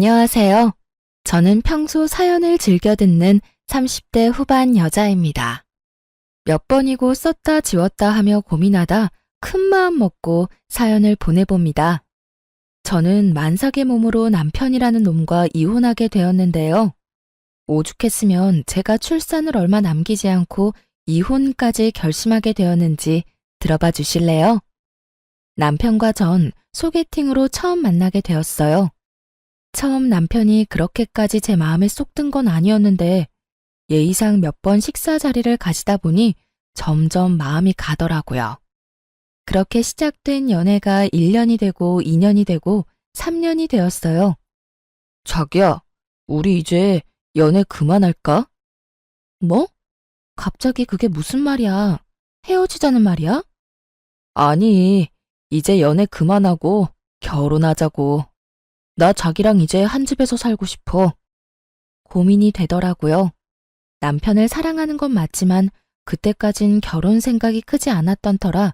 안녕하세요. 저는 평소 사연을 즐겨 듣는 30대 후반 여자입니다. 몇 번이고 썼다 지웠다 하며 고민하다 큰 마음 먹고 사연을 보내봅니다. 저는 만삭의 몸으로 남편이라는 놈과 이혼하게 되었는데요. 오죽했으면 제가 출산을 얼마 남기지 않고 이혼까지 결심하게 되었는지 들어봐 주실래요? 남편과 전 소개팅으로 처음 만나게 되었어요. 처음 남편이 그렇게까지 제 마음에 쏙 든 건 아니었는데 예의상 몇 번 식사 자리를 가시다 보니 점점 마음이 가더라고요. 그렇게 시작된 연애가 1년이 되고 2년이 되고 3년이 되었어요. 자기야, 우리 이제 연애 그만할까? 뭐? 갑자기 그게 무슨 말이야? 헤어지자는 말이야? 아니, 이제 연애 그만하고 결혼하자고. 나 자기랑 이제 한 집에서 살고 싶어. 고민이 되더라고요. 남편을 사랑하는 건 맞지만 그때까진 결혼 생각이 크지 않았던 터라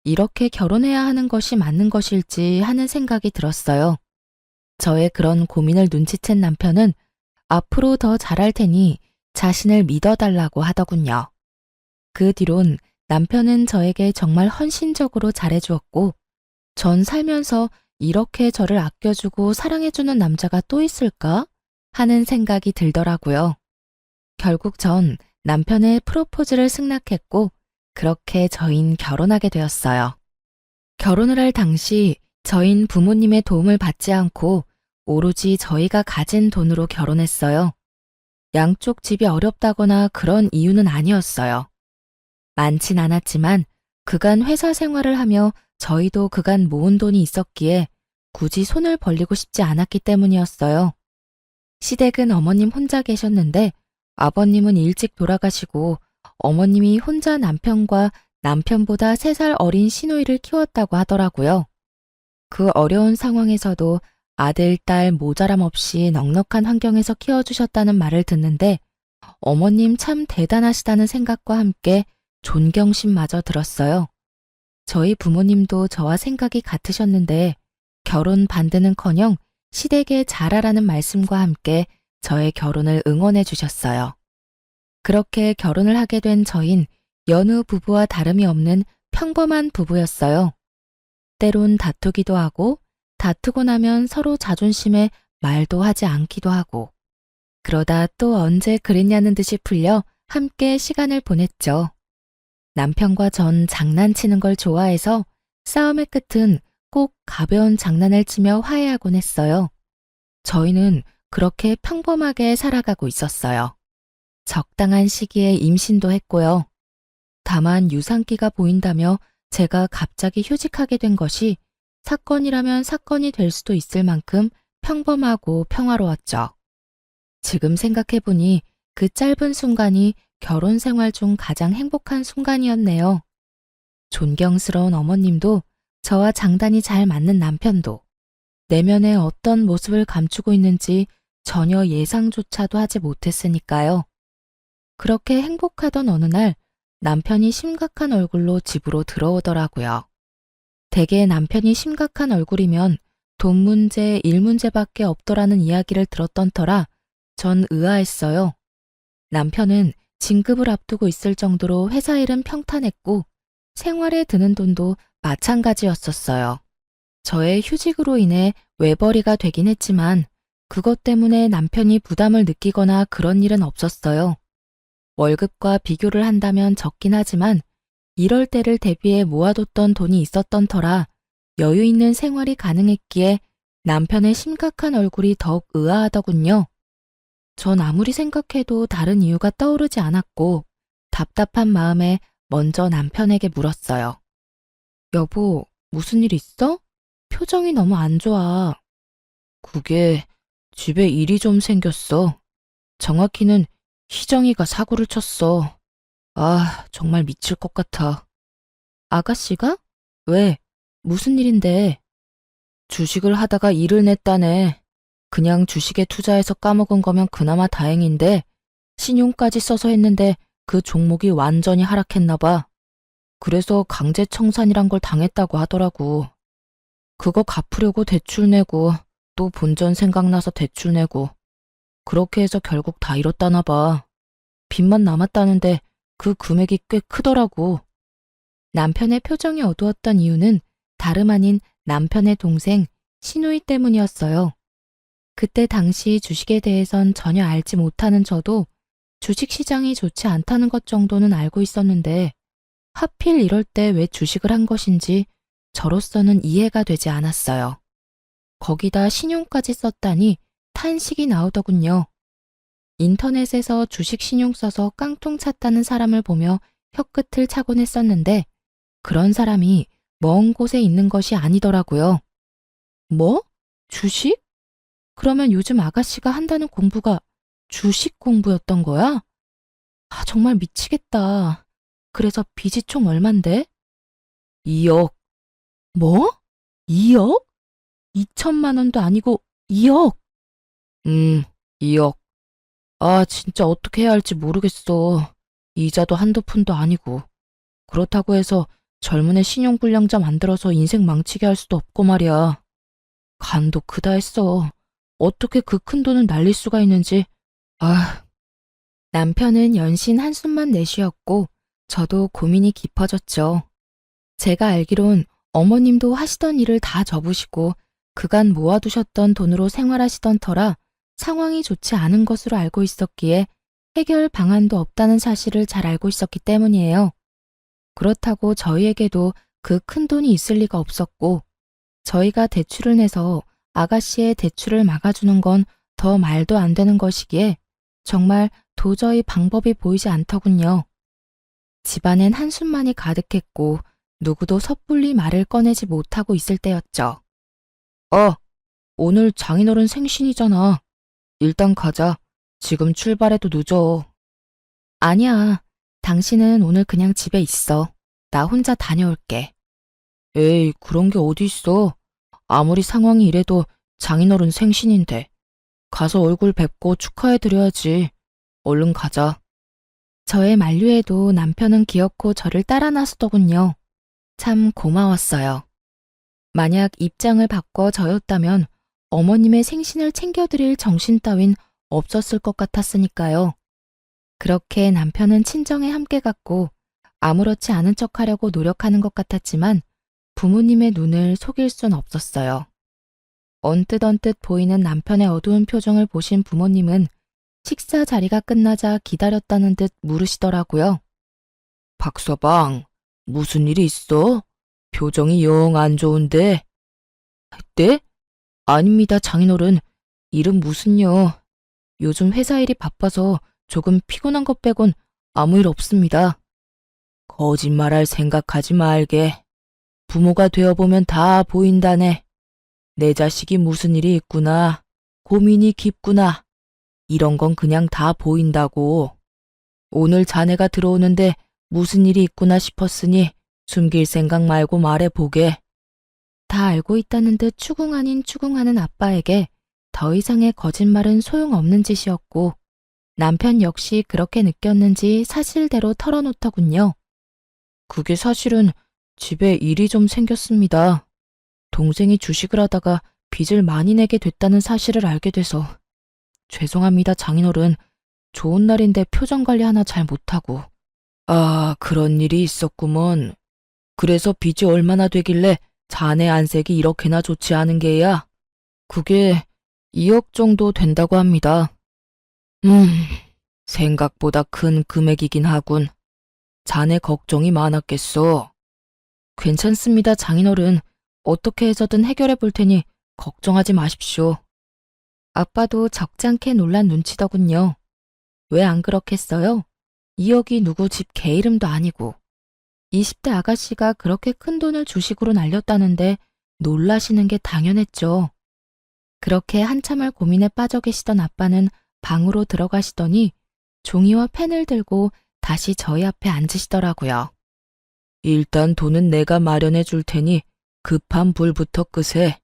이렇게 결혼해야 하는 것이 맞는 것일지 하는 생각이 들었어요. 저의 그런 고민을 눈치챈 남편은 앞으로 더 잘할 테니 자신을 믿어달라고 하더군요. 그 뒤론 남편은 저에게 정말 헌신적으로 잘해주었고 전 살면서 이렇게 저를 아껴주고 사랑해주는 남자가 또 있을까? 하는 생각이 들더라고요. 결국 전 남편의 프로포즈를 승낙했고 그렇게 저흰 결혼하게 되었어요. 결혼을 할 당시 저흰 부모님의 도움을 받지 않고 오로지 저희가 가진 돈으로 결혼했어요. 양쪽 집이 어렵다거나 그런 이유는 아니었어요. 많진 않았지만 그간 회사 생활을 하며 저희도 그간 모은 돈이 있었기에 굳이 손을 벌리고 싶지 않았기 때문이었어요. 시댁은 어머님 혼자 계셨는데 아버님은 일찍 돌아가시고 어머님이 혼자 남편과 남편보다 3살 어린 시누이를 키웠다고 하더라고요. 그 어려운 상황에서도 아들, 딸 모자람 없이 넉넉한 환경에서 키워주셨다는 말을 듣는데 어머님 참 대단하시다는 생각과 함께 존경심마저 들었어요. 저희 부모님도 저와 생각이 같으셨는데 결혼 반대는커녕 시댁에 잘하라는 말씀과 함께 저의 결혼을 응원해 주셨어요. 그렇게 결혼을 하게 된 저흰 여느 부부와 다름이 없는 평범한 부부였어요. 때론 다투기도 하고 다투고 나면 서로 자존심에 말도 하지 않기도 하고 그러다 또 언제 그랬냐는 듯이 풀려 함께 시간을 보냈죠. 남편과 전 장난치는 걸 좋아해서 싸움의 끝은 꼭 가벼운 장난을 치며 화해하곤 했어요. 저희는 그렇게 평범하게 살아가고 있었어요. 적당한 시기에 임신도 했고요. 다만 유산기가 보인다며 제가 갑자기 휴직하게 된 것이 사건이라면 사건이 될 수도 있을 만큼 평범하고 평화로웠죠. 지금 생각해보니 그 짧은 순간이 결혼 생활 중 가장 행복한 순간이었네요. 존경스러운 어머님도 저와 장단이 잘 맞는 남편도 내면에 어떤 모습을 감추고 있는지 전혀 예상조차도 하지 못했으니까요. 그렇게 행복하던 어느 날 남편이 심각한 얼굴로 집으로 들어오더라고요. 대개 남편이 심각한 얼굴이면 돈 문제, 일 문제밖에 없더라는 이야기를 들었던 터라 전 의아했어요. 남편은 진급을 앞두고 있을 정도로 회사 일은 평탄했고 생활에 드는 돈도 마찬가지였었어요. 저의 휴직으로 인해 외벌이가 되긴 했지만 그것 때문에 남편이 부담을 느끼거나 그런 일은 없었어요. 월급과 비교를 한다면 적긴 하지만 이럴 때를 대비해 모아뒀던 돈이 있었던 터라 여유 있는 생활이 가능했기에 남편의 심각한 얼굴이 더욱 의아하더군요. 전 아무리 생각해도 다른 이유가 떠오르지 않았고 답답한 마음에 먼저 남편에게 물었어요. 여보, 무슨 일 있어? 표정이 너무 안 좋아. 그게 집에 일이 좀 생겼어. 정확히는 희정이가 사고를 쳤어. 아, 정말 미칠 것 같아. 아가씨가? 왜? 무슨 일인데? 주식을 하다가 일을 냈다네. 그냥 주식에 투자해서 까먹은 거면 그나마 다행인데 신용까지 써서 했는데 그 종목이 완전히 하락했나 봐. 그래서 강제 청산이란 걸 당했다고 하더라고. 그거 갚으려고 대출 내고 또 본전 생각나서 대출 내고 그렇게 해서 결국 다 잃었다나 봐. 빚만 남았다는데 그 금액이 꽤 크더라고. 남편의 표정이 어두웠던 이유는 다름 아닌 남편의 동생 신우이 때문이었어요. 그때 당시 주식에 대해선 전혀 알지 못하는 저도 주식시장이 좋지 않다는 것 정도는 알고 있었는데 하필 이럴 때 왜 주식을 한 것인지 저로서는 이해가 되지 않았어요. 거기다 신용까지 썼다니 탄식이 나오더군요. 인터넷에서 주식 신용 써서 깡통 찼다는 사람을 보며 혀끝을 차곤 했었는데 그런 사람이 먼 곳에 있는 것이 아니더라고요. 뭐? 주식? 그러면 요즘 아가씨가 한다는 공부가 주식 공부였던 거야? 아, 정말 미치겠다. 그래서 빚이 총 얼만데? 2억. 뭐? 2억? 2천만 원도 아니고 2억. 2억. 아, 진짜 어떻게 해야 할지 모르겠어. 이자도 한두 푼도 아니고. 그렇다고 해서 젊은 애 신용불량자 만들어서 인생 망치게 할 수도 없고 말이야. 간도 크다 했어. 어떻게 그 큰 돈을 날릴 수가 있는지. 아. 남편은 연신 한숨만 내쉬었고 저도 고민이 깊어졌죠. 제가 알기론 어머님도 하시던 일을 다 접으시고 그간 모아두셨던 돈으로 생활하시던 터라 상황이 좋지 않은 것으로 알고 있었기에 해결 방안도 없다는 사실을 잘 알고 있었기 때문이에요. 그렇다고 저희에게도 그 큰 돈이 있을 리가 없었고 저희가 대출을 내서 아가씨의 대출을 막아주는 건 더 말도 안 되는 것이기에 정말 도저히 방법이 보이지 않더군요. 집안엔 한숨만이 가득했고 누구도 섣불리 말을 꺼내지 못하고 있을 때였죠. 오늘 장인어른 생신이잖아. 일단 가자. 지금 출발해도 늦어. 아니야. 당신은 오늘 그냥 집에 있어. 나 혼자 다녀올게. 에이, 그런 게 어디 있어. 아무리 상황이 이래도 장인어른 생신인데. 가서 얼굴 뵙고 축하해드려야지. 얼른 가자. 저의 만류에도 남편은 기어코 저를 따라 나서더군요. 참 고마웠어요. 만약 입장을 바꿔 저였다면 어머님의 생신을 챙겨드릴 정신 따윈 없었을 것 같았으니까요. 그렇게 남편은 친정에 함께 갔고 아무렇지 않은 척하려고 노력하는 것 같았지만 부모님의 눈을 속일 순 없었어요. 언뜻 보이는 남편의 어두운 표정을 보신 부모님은 식사 자리가 끝나자 기다렸다는 듯 물으시더라고요. 박서방, 무슨 일이 있어? 표정이 영 안 좋은데. 네? 아닙니다, 장인어른. 일은 무슨요. 요즘 회사 일이 바빠서 조금 피곤한 것 빼곤 아무 일 없습니다. 거짓말할 생각하지 말게. 부모가 되어보면 다 보인다네. 내 자식이 무슨 일이 있구나. 고민이 깊구나. 이런 건 그냥 다 보인다고. 오늘 자네가 들어오는데 무슨 일이 있구나 싶었으니 숨길 생각 말고 말해보게. 다 알고 있다는 듯 추궁 아닌 추궁하는 아빠에게 더 이상의 거짓말은 소용없는 짓이었고 남편 역시 그렇게 느꼈는지 사실대로 털어놓더군요. 그게 사실은 집에 일이 좀 생겼습니다. 동생이 주식을 하다가 빚을 많이 내게 됐다는 사실을 알게 돼서. 죄송합니다, 장인어른. 좋은 날인데 표정 관리 하나 잘 못하고. 아, 그런 일이 있었구먼. 그래서 빚이 얼마나 되길래 자네 안색이 이렇게나 좋지 않은 게야? 그게 2억 정도 된다고 합니다. 생각보다 큰 금액이긴 하군. 자네 걱정이 많았겠어. 괜찮습니다, 장인어른. 어떻게 해서든 해결해 볼 테니 걱정하지 마십시오. 아빠도 적잖게 놀란 눈치더군요. 왜 안 그렇겠어요? 2억이 누구 집 개 이름도 아니고 20대 아가씨가 그렇게 큰 돈을 주식으로 날렸다는데 놀라시는 게 당연했죠. 그렇게 한참을 고민에 빠져 계시던 아빠는 방으로 들어가시더니 종이와 펜을 들고 다시 저희 앞에 앉으시더라고요. 일단 돈은 내가 마련해 줄 테니 급한 불부터 끄세.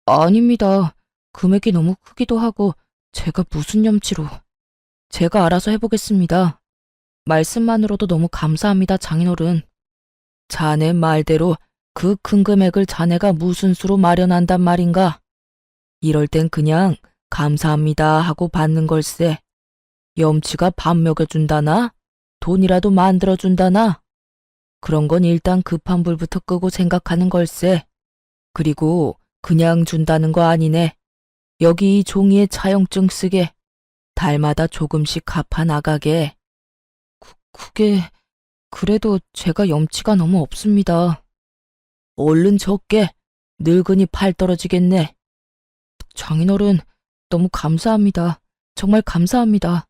아닙니다. 금액이 너무 크기도 하고 제가 무슨 염치로. 제가 알아서 해보겠습니다. 말씀만으로도 너무 감사합니다, 장인어른. 자네 말대로 그 큰 금액을 자네가 무슨 수로 마련한단 말인가? 이럴 땐 그냥 감사합니다 하고 받는 걸세. 염치가 밥 먹여준다나? 돈이라도 만들어준다나? 그런 건 일단 급한 불부터 끄고 생각하는 걸세. 그리고 그냥 준다는 거 아니네. 여기 이 종이에 차용증 쓰게. 달마다 조금씩 갚아 나가게. 그게 그래도 제가 염치가 너무 없습니다. 얼른 적게. 늙으니 팔 떨어지겠네. 장인어른, 너무 감사합니다. 정말 감사합니다.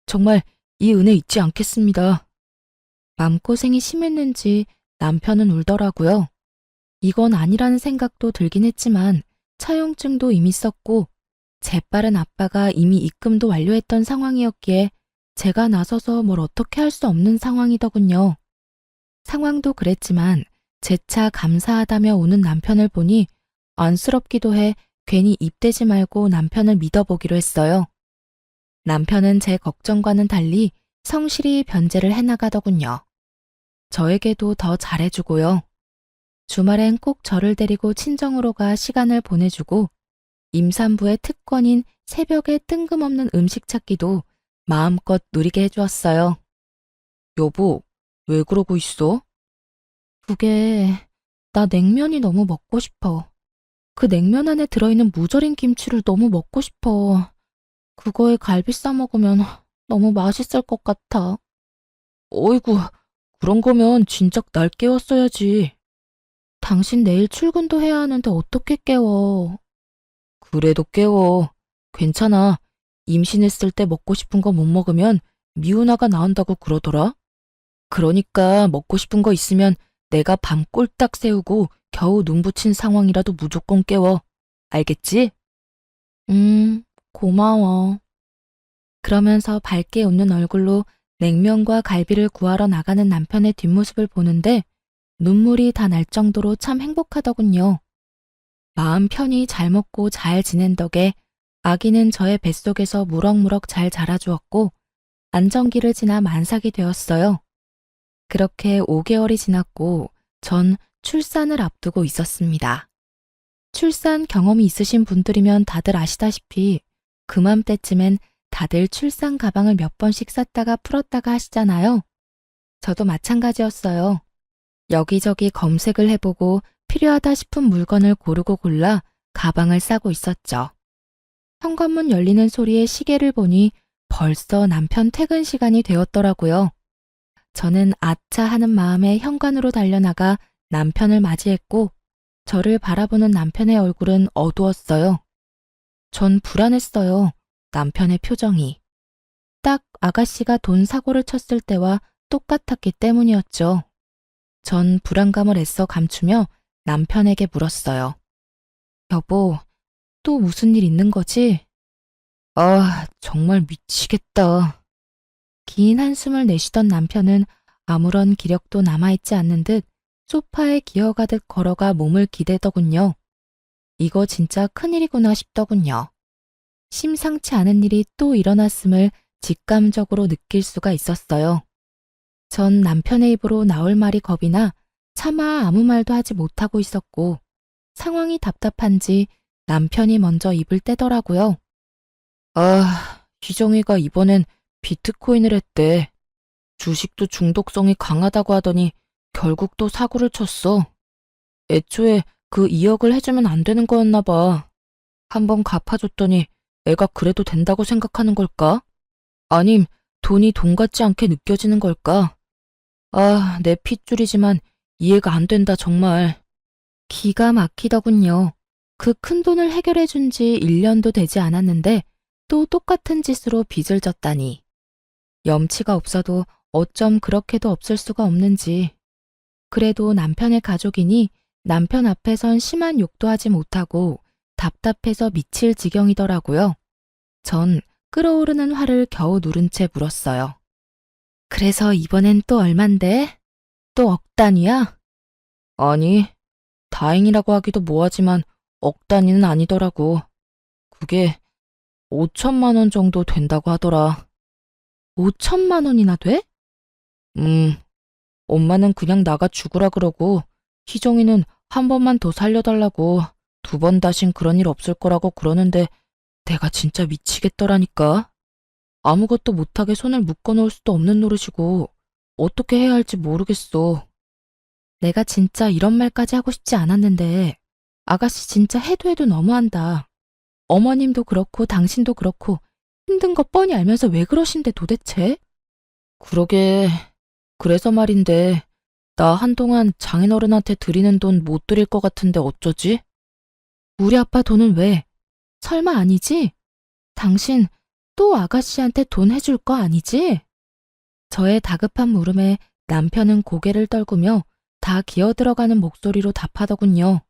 정말 이 은혜 잊지 않겠습니다. 마음고생이 심했는지 남편은 울더라고요. 이건 아니라는 생각도 들긴 했지만 차용증도 이미 썼고 재빠른 아빠가 이미 입금도 완료했던 상황이었기에 제가 나서서 뭘 어떻게 할 수 없는 상황이더군요. 상황도 그랬지만 재차 감사하다며 우는 남편을 보니 안쓰럽기도 해 괜히 입대지 말고 남편을 믿어보기로 했어요. 남편은 제 걱정과는 달리 성실히 변제를 해나가더군요. 저에게도 더 잘해주고요. 주말엔 꼭 저를 데리고 친정으로 가 시간을 보내주고 임산부의 특권인 새벽에 뜬금없는 음식 찾기도 마음껏 누리게 해주었어요. 여보, 왜 그러고 있어? 그게 나 냉면이 너무 먹고 싶어. 그 냉면 안에 들어있는 무절임 김치를 너무 먹고 싶어. 그거에 갈비 싸 먹으면 너무 맛있을 것 같아. 어이구, 그런 거면 진작 날 깨웠어야지. 당신 내일 출근도 해야 하는데 어떻게 깨워? 그래도 깨워. 괜찮아. 임신했을 때 먹고 싶은 거 못 먹으면 미운아가 나온다고 그러더라. 그러니까 먹고 싶은 거 있으면 내가 밤 꼴딱 새우고 겨우 눈 붙인 상황이라도 무조건 깨워. 알겠지? 고마워. 그러면서 밝게 웃는 얼굴로 냉면과 갈비를 구하러 나가는 남편의 뒷모습을 보는데 눈물이 다 날 정도로 참 행복하더군요. 마음 편히 잘 먹고 잘 지낸 덕에 아기는 저의 뱃속에서 무럭무럭 잘 자라주었고 안정기를 지나 만삭이 되었어요. 그렇게 5개월이 지났고 전 출산을 앞두고 있었습니다. 출산 경험이 있으신 분들이면 다들 아시다시피 그맘때쯤엔 다들 출산 가방을 몇 번씩 쌌다가 풀었다가 하시잖아요. 저도 마찬가지였어요. 여기저기 검색을 해보고 필요하다 싶은 물건을 고르고 골라 가방을 싸고 있었죠. 현관문 열리는 소리에 시계를 보니 벌써 남편 퇴근 시간이 되었더라고요. 저는 아차 하는 마음에 현관으로 달려나가 남편을 맞이했고 저를 바라보는 남편의 얼굴은 어두웠어요. 전 불안했어요. 남편의 표정이. 딱 아가씨가 돈 사고를 쳤을 때와 똑같았기 때문이었죠. 전 불안감을 애써 감추며 남편에게 물었어요. 여보, 또 무슨 일 있는 거지? 아, 정말 미치겠다. 긴 한숨을 내쉬던 남편은 아무런 기력도 남아있지 않는 듯 소파에 기어가듯 걸어가 몸을 기대더군요. 이거 진짜 큰일이구나 싶더군요. 심상치 않은 일이 또 일어났음을 직감적으로 느낄 수가 있었어요. 전 남편의 입으로 나올 말이 겁이 나 차마 아무 말도 하지 못하고 있었고 상황이 답답한지 남편이 먼저 입을 떼더라고요. 아, 희정이가 이번엔 비트코인을 했대. 주식도 중독성이 강하다고 하더니 결국 또 사고를 쳤어. 애초에 그 2억을 해주면 안 되는 거였나 봐. 한번 갚아줬더니 애가 그래도 된다고 생각하는 걸까? 아님 돈이 돈 같지 않게 느껴지는 걸까? 아, 내 핏줄이지만 이해가 안 된다 정말. 기가 막히더군요. 그 큰 돈을 해결해 준 지 1년도 되지 않았는데 또 똑같은 짓으로 빚을 졌다니. 염치가 없어도 어쩜 그렇게도 없을 수가 없는지. 그래도 남편의 가족이니 남편 앞에선 심한 욕도 하지 못하고 답답해서 미칠 지경이더라고요. 전 끓어오르는 화를 겨우 누른 채 물었어요. 그래서 이번엔 또 얼만데? 또 억 단위야? 아니, 다행이라고 하기도 뭐하지만 억 단위는 아니더라고. 그게 5천만 원 정도 된다고 하더라. 5천만 원이나 돼? 엄마는 그냥 나가 죽으라 그러고 희정이는 한 번만 더 살려달라고 2번 다신 그런 일 없을 거라고 그러는데 내가 진짜 미치겠더라니까. 아무것도 못하게 손을 묶어놓을 수도 없는 노릇이고 어떻게 해야 할지 모르겠어. 내가 진짜 이런 말까지 하고 싶지 않았는데 아가씨 진짜 해도 해도 너무한다. 어머님도 그렇고 당신도 그렇고 힘든 거 뻔히 알면서 왜 그러신데 도대체? 그러게. 그래서 말인데 나 한동안 장인어른한테 드리는 돈 못 드릴 것 같은데 어쩌지? 우리 아빠 돈은 왜? 설마 아니지? 당신 또 아가씨한테 돈 해줄 거 아니지? 저의 다급한 물음에 남편은 고개를 떨구며 다 기어들어가는 목소리로 답하더군요.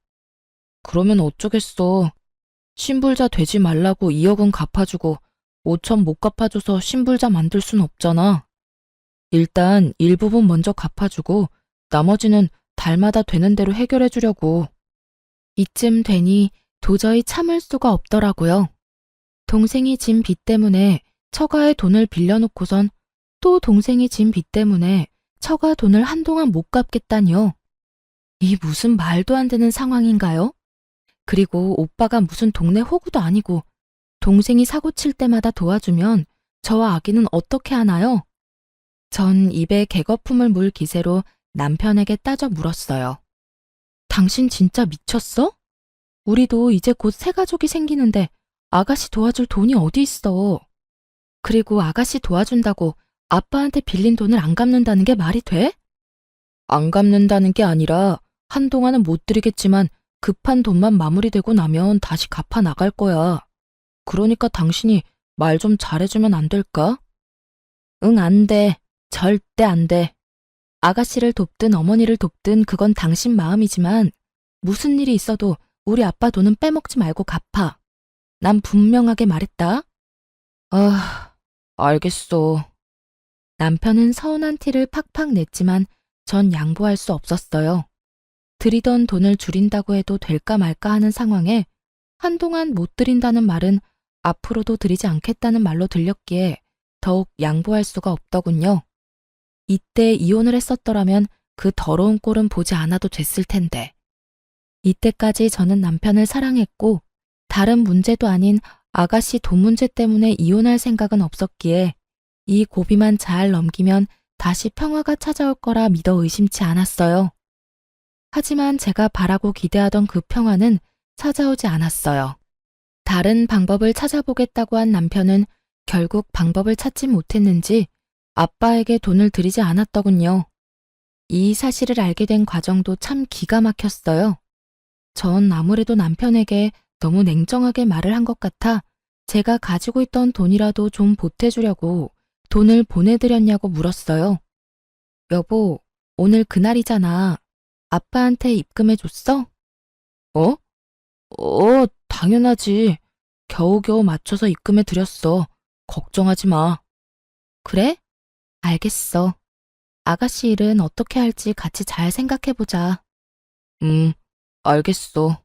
그러면 어쩌겠어. 신불자 되지 말라고 2억은 갚아주고 5천 못 갚아줘서 신불자 만들 순 없잖아. 일단 일부분 먼저 갚아주고 나머지는 달마다 되는 대로 해결해 주려고. 이쯤 되니 도저히 참을 수가 없더라고요. 동생이 진 빚 때문에 처가에 돈을 빌려놓고선 또 동생이 진 빚 때문에 처가 돈을 한동안 못 갚겠다니요. 이 무슨 말도 안 되는 상황인가요? 그리고 오빠가 무슨 동네 호구도 아니고 동생이 사고 칠 때마다 도와주면 저와 아기는 어떻게 하나요? 전 입에 개거품을 물 기세로 남편에게 따져 물었어요. 당신 진짜 미쳤어? 우리도 이제 곧 새 가족이 생기는데 아가씨 도와줄 돈이 어디 있어? 그리고 아가씨 도와준다고 아빠한테 빌린 돈을 안 갚는다는 게 말이 돼? 안 갚는다는 게 아니라 한동안은 못 드리겠지만 급한 돈만 마무리되고 나면 다시 갚아 나갈 거야. 그러니까 당신이 말 좀 잘해주면 안 될까? 응, 안 돼. 절대 안 돼. 아가씨를 돕든 어머니를 돕든 그건 당신 마음이지만 무슨 일이 있어도 우리 아빠 돈은 빼먹지 말고 갚아. 난 분명하게 말했다. 아, 알겠어. 남편은 서운한 티를 팍팍 냈지만 전 양보할 수 없었어요. 드리던 돈을 줄인다고 해도 될까 말까 하는 상황에 한동안 못 드린다는 말은 앞으로도 드리지 않겠다는 말로 들렸기에 더욱 양보할 수가 없더군요. 이때 이혼을 했었더라면 그 더러운 꼴은 보지 않아도 됐을 텐데. 이때까지 저는 남편을 사랑했고 다른 문제도 아닌 아가씨 돈 문제 때문에 이혼할 생각은 없었기에 이 고비만 잘 넘기면 다시 평화가 찾아올 거라 믿어 의심치 않았어요. 하지만 제가 바라고 기대하던 그 평화는 찾아오지 않았어요. 다른 방법을 찾아보겠다고 한 남편은 결국 방법을 찾지 못했는지 아빠에게 돈을 드리지 않았더군요. 이 사실을 알게 된 과정도 참 기가 막혔어요. 전 아무래도 남편에게 너무 냉정하게 말을 한 것 같아 제가 가지고 있던 돈이라도 좀 보태주려고 돈을 보내드렸냐고 물었어요. 여보, 오늘 그날이잖아. 아빠한테 입금해줬어? 어? 당연하지. 겨우겨우 맞춰서 입금해드렸어. 걱정하지 마. 그래? 알겠어. 아가씨 일은 어떻게 할지 같이 잘 생각해보자. 알겠어.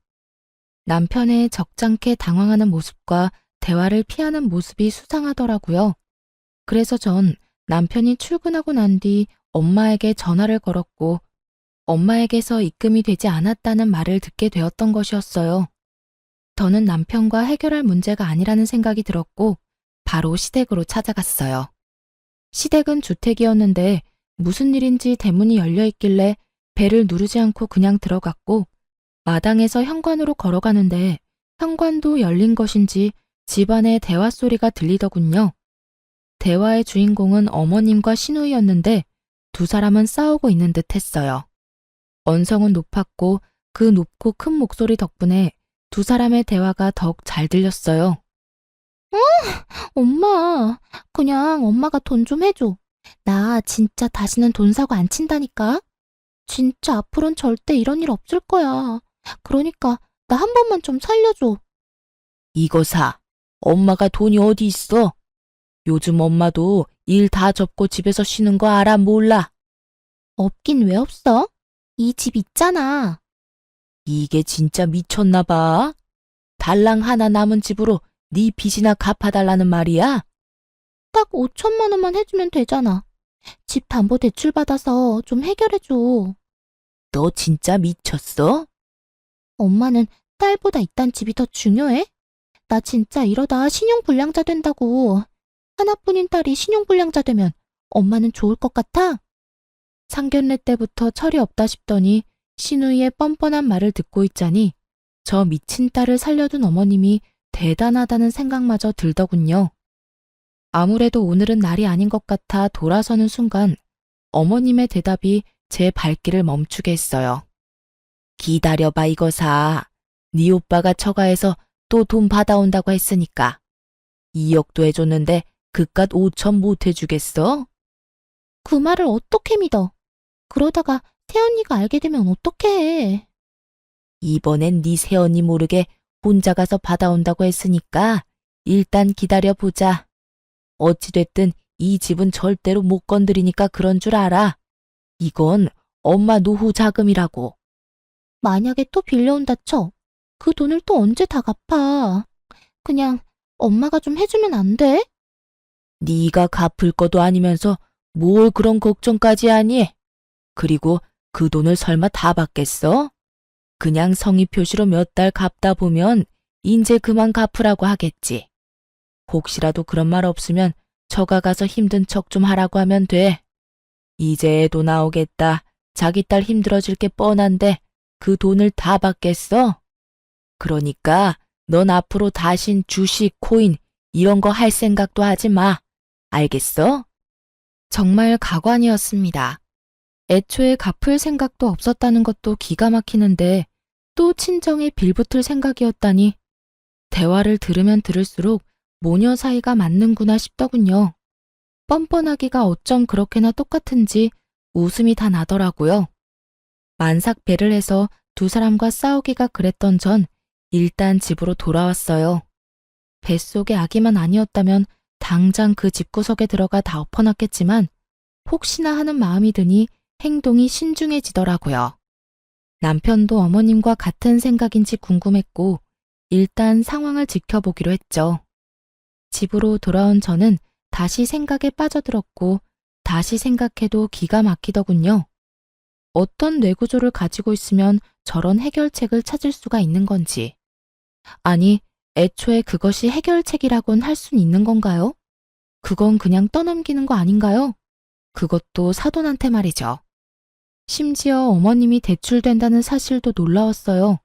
남편의 적잖게 당황하는 모습과 대화를 피하는 모습이 수상하더라고요. 그래서 전 남편이 출근하고 난 뒤 엄마에게 전화를 걸었고 엄마에게서 입금이 되지 않았다는 말을 듣게 되었던 것이었어요. 더는 남편과 해결할 문제가 아니라는 생각이 들었고 바로 시댁으로 찾아갔어요. 시댁은 주택이었는데 무슨 일인지 대문이 열려 있길래 벨을 누르지 않고 그냥 들어갔고 마당에서 현관으로 걸어가는데 현관도 열린 것인지 집안의 대화 소리가 들리더군요. 대화의 주인공은 어머님과 시누이였는데 두 사람은 싸우고 있는 듯 했어요. 언성은 높았고 그 높고 큰 목소리 덕분에 두 사람의 대화가 더욱 잘 들렸어요. 엄마, 그냥 엄마가 돈 좀 해줘. 나 진짜 다시는 돈 사고 안 친다니까. 진짜 앞으로는 절대 이런 일 없을 거야. 그러니까 나 한 번만 좀 살려줘. 이거 사. 엄마가 돈이 어디 있어? 요즘 엄마도 일 다 접고 집에서 쉬는 거 알아 몰라? 없긴 왜 없어? 이 집 있잖아. 이게 진짜 미쳤나 봐. 달랑 하나 남은 집으로 네 빚이나 갚아달라는 말이야? 딱 5천만 원만 해주면 되잖아. 집 담보 대출 받아서 좀 해결해줘. 너 진짜 미쳤어? 엄마는 딸보다 이딴 집이 더 중요해? 나 진짜 이러다 신용불량자 된다고. 하나뿐인 딸이 신용불량자 되면 엄마는 좋을 것 같아? 상견례 때부터 철이 없다 싶더니 신우이의 뻔뻔한 말을 듣고 있자니 저 미친 딸을 살려둔 어머님이 대단하다는 생각마저 들더군요. 아무래도 오늘은 날이 아닌 것 같아 돌아서는 순간 어머님의 대답이 제 발길을 멈추게 했어요. 기다려봐 이거사. 네 오빠가 처가에서 또 돈 받아온다고 했으니까. 2억도 해줬는데 그깟 5천 못 해주겠어? 그 말을 어떻게 믿어? 그러다가 새언니가 알게 되면 어떡해. 이번엔 네 새언니 모르게 혼자 가서 받아온다고 했으니까 일단 기다려보자. 어찌됐든 이 집은 절대로 못 건드리니까 그런 줄 알아. 이건 엄마 노후 자금이라고. 만약에 또 빌려온다 쳐. 그 돈을 또 언제 다 갚아. 그냥 엄마가 좀 해주면 안 돼? 네가 갚을 것도 아니면서 뭘 그런 걱정까지 하니? 그리고 그 돈을 설마 다 받겠어? 그냥 성의 표시로 몇 달 갚다 보면 인제 그만 갚으라고 하겠지. 혹시라도 그런 말 없으면 처가 가서 힘든 척 좀 하라고 하면 돼. 이제 애도 나오겠다. 자기 딸 힘들어질 게 뻔한데 그 돈을 다 받겠어? 그러니까 넌 앞으로 다신 주식, 코인 이런 거 할 생각도 하지 마. 알겠어? 정말 가관이었습니다. 애초에 갚을 생각도 없었다는 것도 기가 막히는데 또 친정에 빌붙을 생각이었다니 대화를 들으면 들을수록 모녀 사이가 맞는구나 싶더군요. 뻔뻔하기가 어쩜 그렇게나 똑같은지 웃음이 다 나더라고요. 만삭배를 해서 두 사람과 싸우기가 그랬던 전 일단 집으로 돌아왔어요. 뱃속의 아기만 아니었다면 당장 그 집구석에 들어가 다 엎어놨겠지만 혹시나 하는 마음이 드니 행동이 신중해지더라고요. 남편도 어머님과 같은 생각인지 궁금했고 일단 상황을 지켜보기로 했죠. 집으로 돌아온 저는 다시 생각에 빠져들었고 다시 생각해도 기가 막히더군요. 어떤 뇌구조를 가지고 있으면 저런 해결책을 찾을 수가 있는 건지. 아니, 애초에 그것이 해결책이라곤 할 순 있는 건가요? 그건 그냥 떠넘기는 거 아닌가요? 그것도 사돈한테 말이죠. 심지어 어머님이 대출된다는 사실도 놀라웠어요.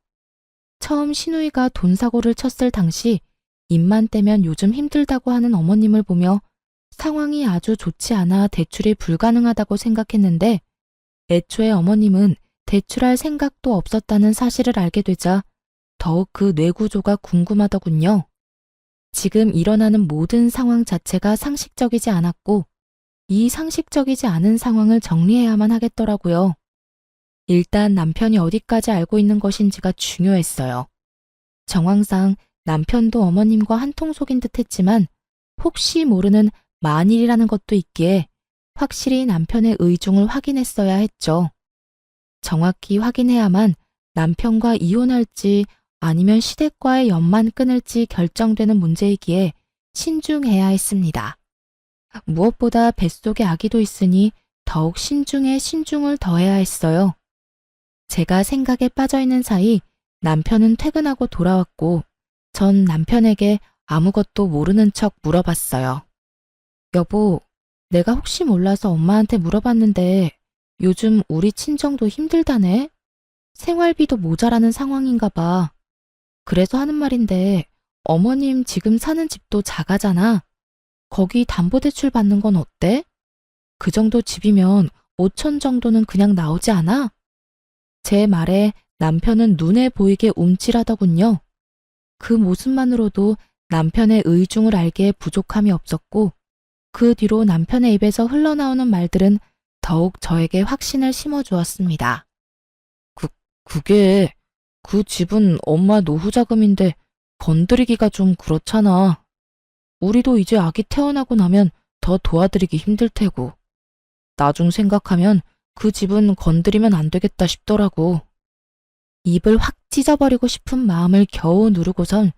처음 신우이가 돈 사고를 쳤을 당시 입만 떼면 요즘 힘들다고 하는 어머님을 보며 상황이 아주 좋지 않아 대출이 불가능하다고 생각했는데 애초에 어머님은 대출할 생각도 없었다는 사실을 알게 되자 더욱 그 뇌구조가 궁금하더군요. 지금 일어나는 모든 상황 자체가 상식적이지 않았고 이 상식적이지 않은 상황을 정리해야만 하겠더라고요. 일단 남편이 어디까지 알고 있는 것인지가 중요했어요. 정황상 남편도 어머님과 한통속인 듯 했지만 혹시 모르는 만일이라는 것도 있기에 확실히 남편의 의중을 확인했어야 했죠. 정확히 확인해야만 남편과 이혼할지 아니면 시댁과의 연만 끊을지 결정되는 문제이기에 신중해야 했습니다. 무엇보다 뱃속에 아기도 있으니 더욱 신중에 신중을 더해야 했어요. 제가 생각에 빠져있는 사이 남편은 퇴근하고 돌아왔고 전 남편에게 아무것도 모르는 척 물어봤어요. 여보, 내가 혹시 몰라서 엄마한테 물어봤는데 요즘 우리 친정도 힘들다네? 생활비도 모자라는 상황인가 봐. 그래서 하는 말인데 어머님 지금 사는 집도 작아잖아. 거기 담보대출 받는 건 어때? 그 정도 집이면 5천 정도는 그냥 나오지 않아? 제 말에 남편은 눈에 보이게 움찔하더군요. 그 모습만으로도 남편의 의중을 알기에 부족함이 없었고 그 뒤로 남편의 입에서 흘러나오는 말들은 더욱 저에게 확신을 심어주었습니다. 그게 그 집은 엄마 노후 자금인데 건드리기가 좀 그렇잖아. 우리도 이제 아기 태어나고 나면 더 도와드리기 힘들 테고. 나중 생각하면 그 집은 건드리면 안 되겠다 싶더라고. 입을 확 찢어버리고 싶은 마음을 겨우 누르고선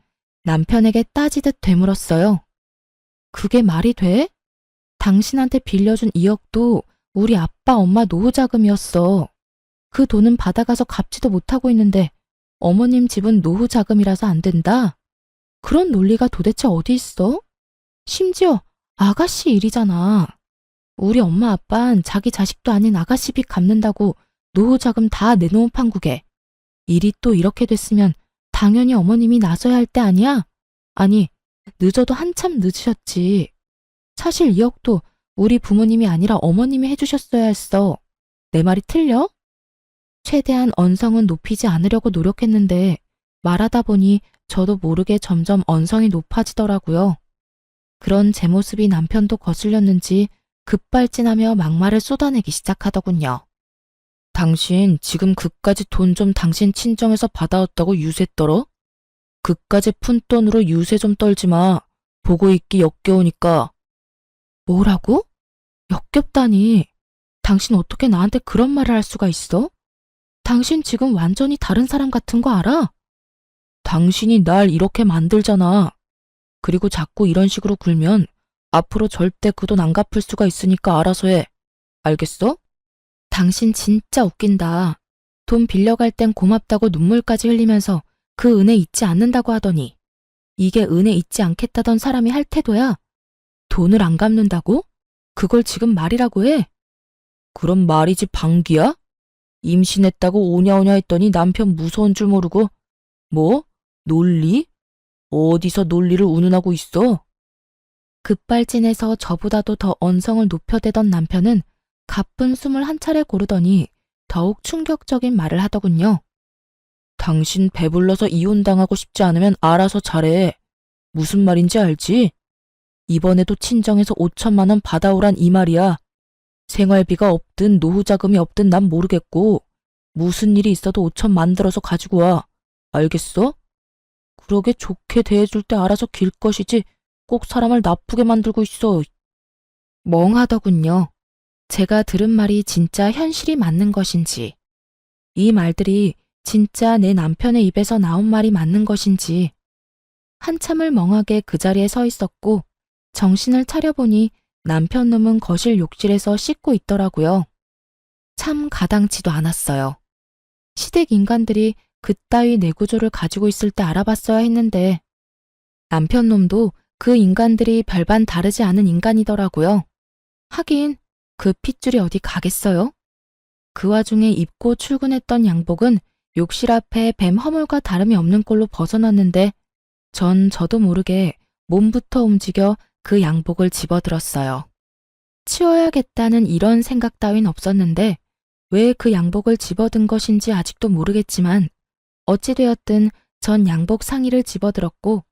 남편에게 따지듯 되물었어요. 그게 말이 돼? 당신한테 빌려준 2억도 우리 아빠 엄마 노후 자금이었어. 그 돈은 받아가서 갚지도 못하고 있는데 어머님 집은 노후 자금이라서 안 된다. 그런 논리가 도대체 어디 있어? 심지어 아가씨 일이잖아. 우리 엄마 아빠는 자기 자식도 아닌 아가씨 빚 갚는다고 노후 자금 다 내놓은 판국에 일이 또 이렇게 됐으면 당연히 어머님이 나서야 할 때 아니야? 아니, 늦어도 한참 늦으셨지. 사실 2억도 우리 부모님이 아니라 어머님이 해주셨어야 했어. 내 말이 틀려? 최대한 언성은 높이지 않으려고 노력했는데 말하다 보니 저도 모르게 점점 언성이 높아지더라고요. 그런 제 모습이 남편도 거슬렸는지 급발진하며 막말을 쏟아내기 시작하더군요. 당신 지금 그까지 돈 좀 당신 친정에서 받아왔다고 유세 떨어? 그까지 푼 돈으로 유세 좀 떨지 마. 보고 있기 역겨우니까. 뭐라고? 역겹다니. 당신 어떻게 나한테 그런 말을 할 수가 있어? 당신 지금 완전히 다른 사람 같은 거 알아? 당신이 날 이렇게 만들잖아. 그리고 자꾸 이런 식으로 굴면 앞으로 절대 그 돈 안 갚을 수가 있으니까 알아서 해. 알겠어? 당신 진짜 웃긴다. 돈 빌려갈 땐 고맙다고 눈물까지 흘리면서 그 은혜 잊지 않는다고 하더니 이게 은혜 잊지 않겠다던 사람이 할 태도야? 돈을 안 갚는다고? 그걸 지금 말이라고 해? 그럼 말이지 방귀야? 임신했다고 오냐오냐 했더니 남편 무서운 줄 모르고 뭐? 논리? 어디서 논리를 운운하고 있어? 급발진해서 저보다도 더 언성을 높여대던 남편은 가쁜 숨을 한 차례 고르더니 더욱 충격적인 말을 하더군요. 당신 배불러서 이혼당하고 싶지 않으면 알아서 잘해. 무슨 말인지 알지? 이번에도 친정에서 5천만 원 받아오란 이 말이야. 생활비가 없든 노후 자금이 없든 난 모르겠고 무슨 일이 있어도 5천 만들어서 가지고 와. 알겠어? 그러게 좋게 대해줄 때 알아서 길 것이지 꼭 사람을 나쁘게 만들고 있어. 멍하더군요. 제가 들은 말이 진짜 현실이 맞는 것인지, 이 말들이 진짜 내 남편의 입에서 나온 말이 맞는 것인지, 한참을 멍하게 그 자리에 서 있었고 정신을 차려보니 남편 놈은 거실 욕실에서 씻고 있더라고요. 참 가당치도 않았어요. 시댁 인간들이 그따위 내구조를 가지고 있을 때 알아봤어야 했는데 남편 놈도 그 인간들이 별반 다르지 않은 인간이더라고요. 하긴 그 핏줄이 어디 가겠어요? 그 와중에 입고 출근했던 양복은 욕실 앞에 뱀 허물과 다름이 없는 꼴로 벗어났는데 전 저도 모르게 몸부터 움직여 그 양복을 집어들었어요. 치워야겠다는 이런 생각 따윈 없었는데 왜 그 양복을 집어든 것인지 아직도 모르겠지만 어찌되었든 전 양복 상의를 집어들었고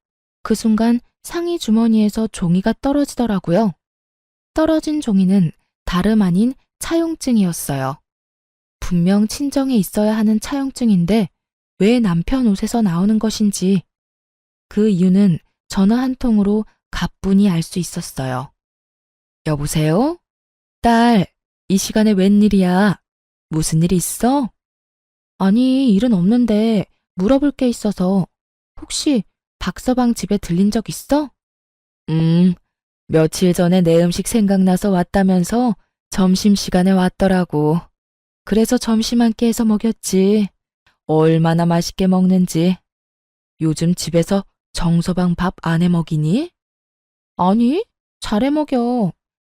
그 순간 상의 주머니에서 종이가 떨어지더라고요. 떨어진 종이는 다름 아닌 차용증이었어요. 분명 친정에 있어야 하는 차용증인데 왜 남편 옷에서 나오는 것인지 그 이유는 전화 한 통으로 가뿐히 알 수 있었어요. 여보세요? 딸, 이 시간에 웬일이야? 무슨 일 있어? 아니, 일은 없는데 물어볼 게 있어서 혹시 박서방 집에 들린 적 있어? 며칠 전에 내 음식 생각나서 왔다면서 점심시간에 왔더라고. 그래서 점심 한 끼 해서 먹였지. 얼마나 맛있게 먹는지. 요즘 집에서 정서방 밥 안 해 먹이니? 아니, 잘해 먹여.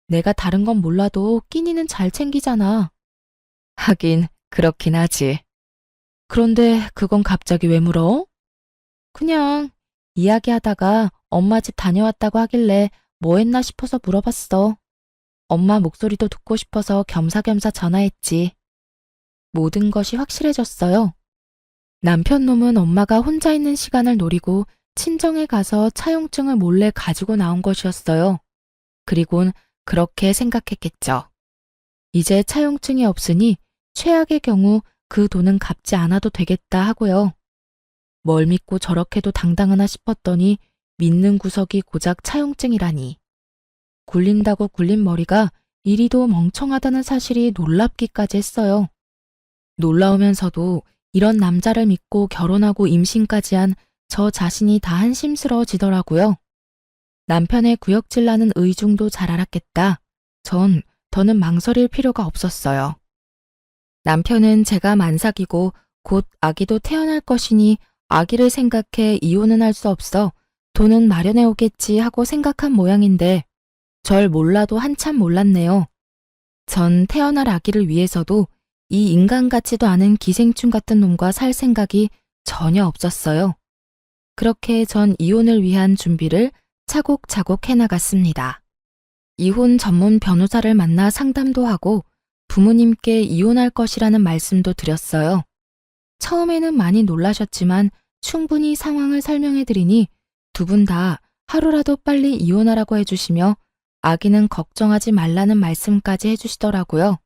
내가 다른 건 몰라도 끼니는 잘 챙기잖아. 하긴 그렇긴 하지. 그런데 그건 갑자기 왜 물어? 그냥 이야기하다가 엄마 집 다녀왔다고 하길래 뭐 했나 싶어서 물어봤어. 엄마 목소리도 듣고 싶어서 겸사겸사 전화했지. 모든 것이 확실해졌어요. 남편 놈은 엄마가 혼자 있는 시간을 노리고 친정에 가서 차용증을 몰래 가지고 나온 것이었어요. 그리곤 그렇게 생각했겠죠. 이제 차용증이 없으니 최악의 경우 그 돈은 갚지 않아도 되겠다 하고요. 뭘 믿고 저렇게도 당당하나 싶었더니 믿는 구석이 고작 차용증이라니. 굴린다고 굴린 머리가 이리도 멍청하다는 사실이 놀랍기까지 했어요. 놀라우면서도 이런 남자를 믿고 결혼하고 임신까지 한 저 자신이 다 한심스러워지더라고요. 남편의 구역질 나는 의중도 잘 알았겠다. 전 더는 망설일 필요가 없었어요. 남편은 제가 만삭이고 곧 아기도 태어날 것이니 아기를 생각해 이혼은 할 수 없어 돈은 마련해 오겠지 하고 생각한 모양인데 절 몰라도 한참 몰랐네요. 전 태어날 아기를 위해서도 이 인간 같지도 않은 기생충 같은 놈과 살 생각이 전혀 없었어요. 그렇게 전 이혼을 위한 준비를 차곡차곡 해나갔습니다. 이혼 전문 변호사를 만나 상담도 하고 부모님께 이혼할 것이라는 말씀도 드렸어요. 처음에는 많이 놀라셨지만 충분히 상황을 설명해드리니 두 분 다 하루라도 빨리 이혼하라고 해주시며 아기는 걱정하지 말라는 말씀까지 해주시더라고요.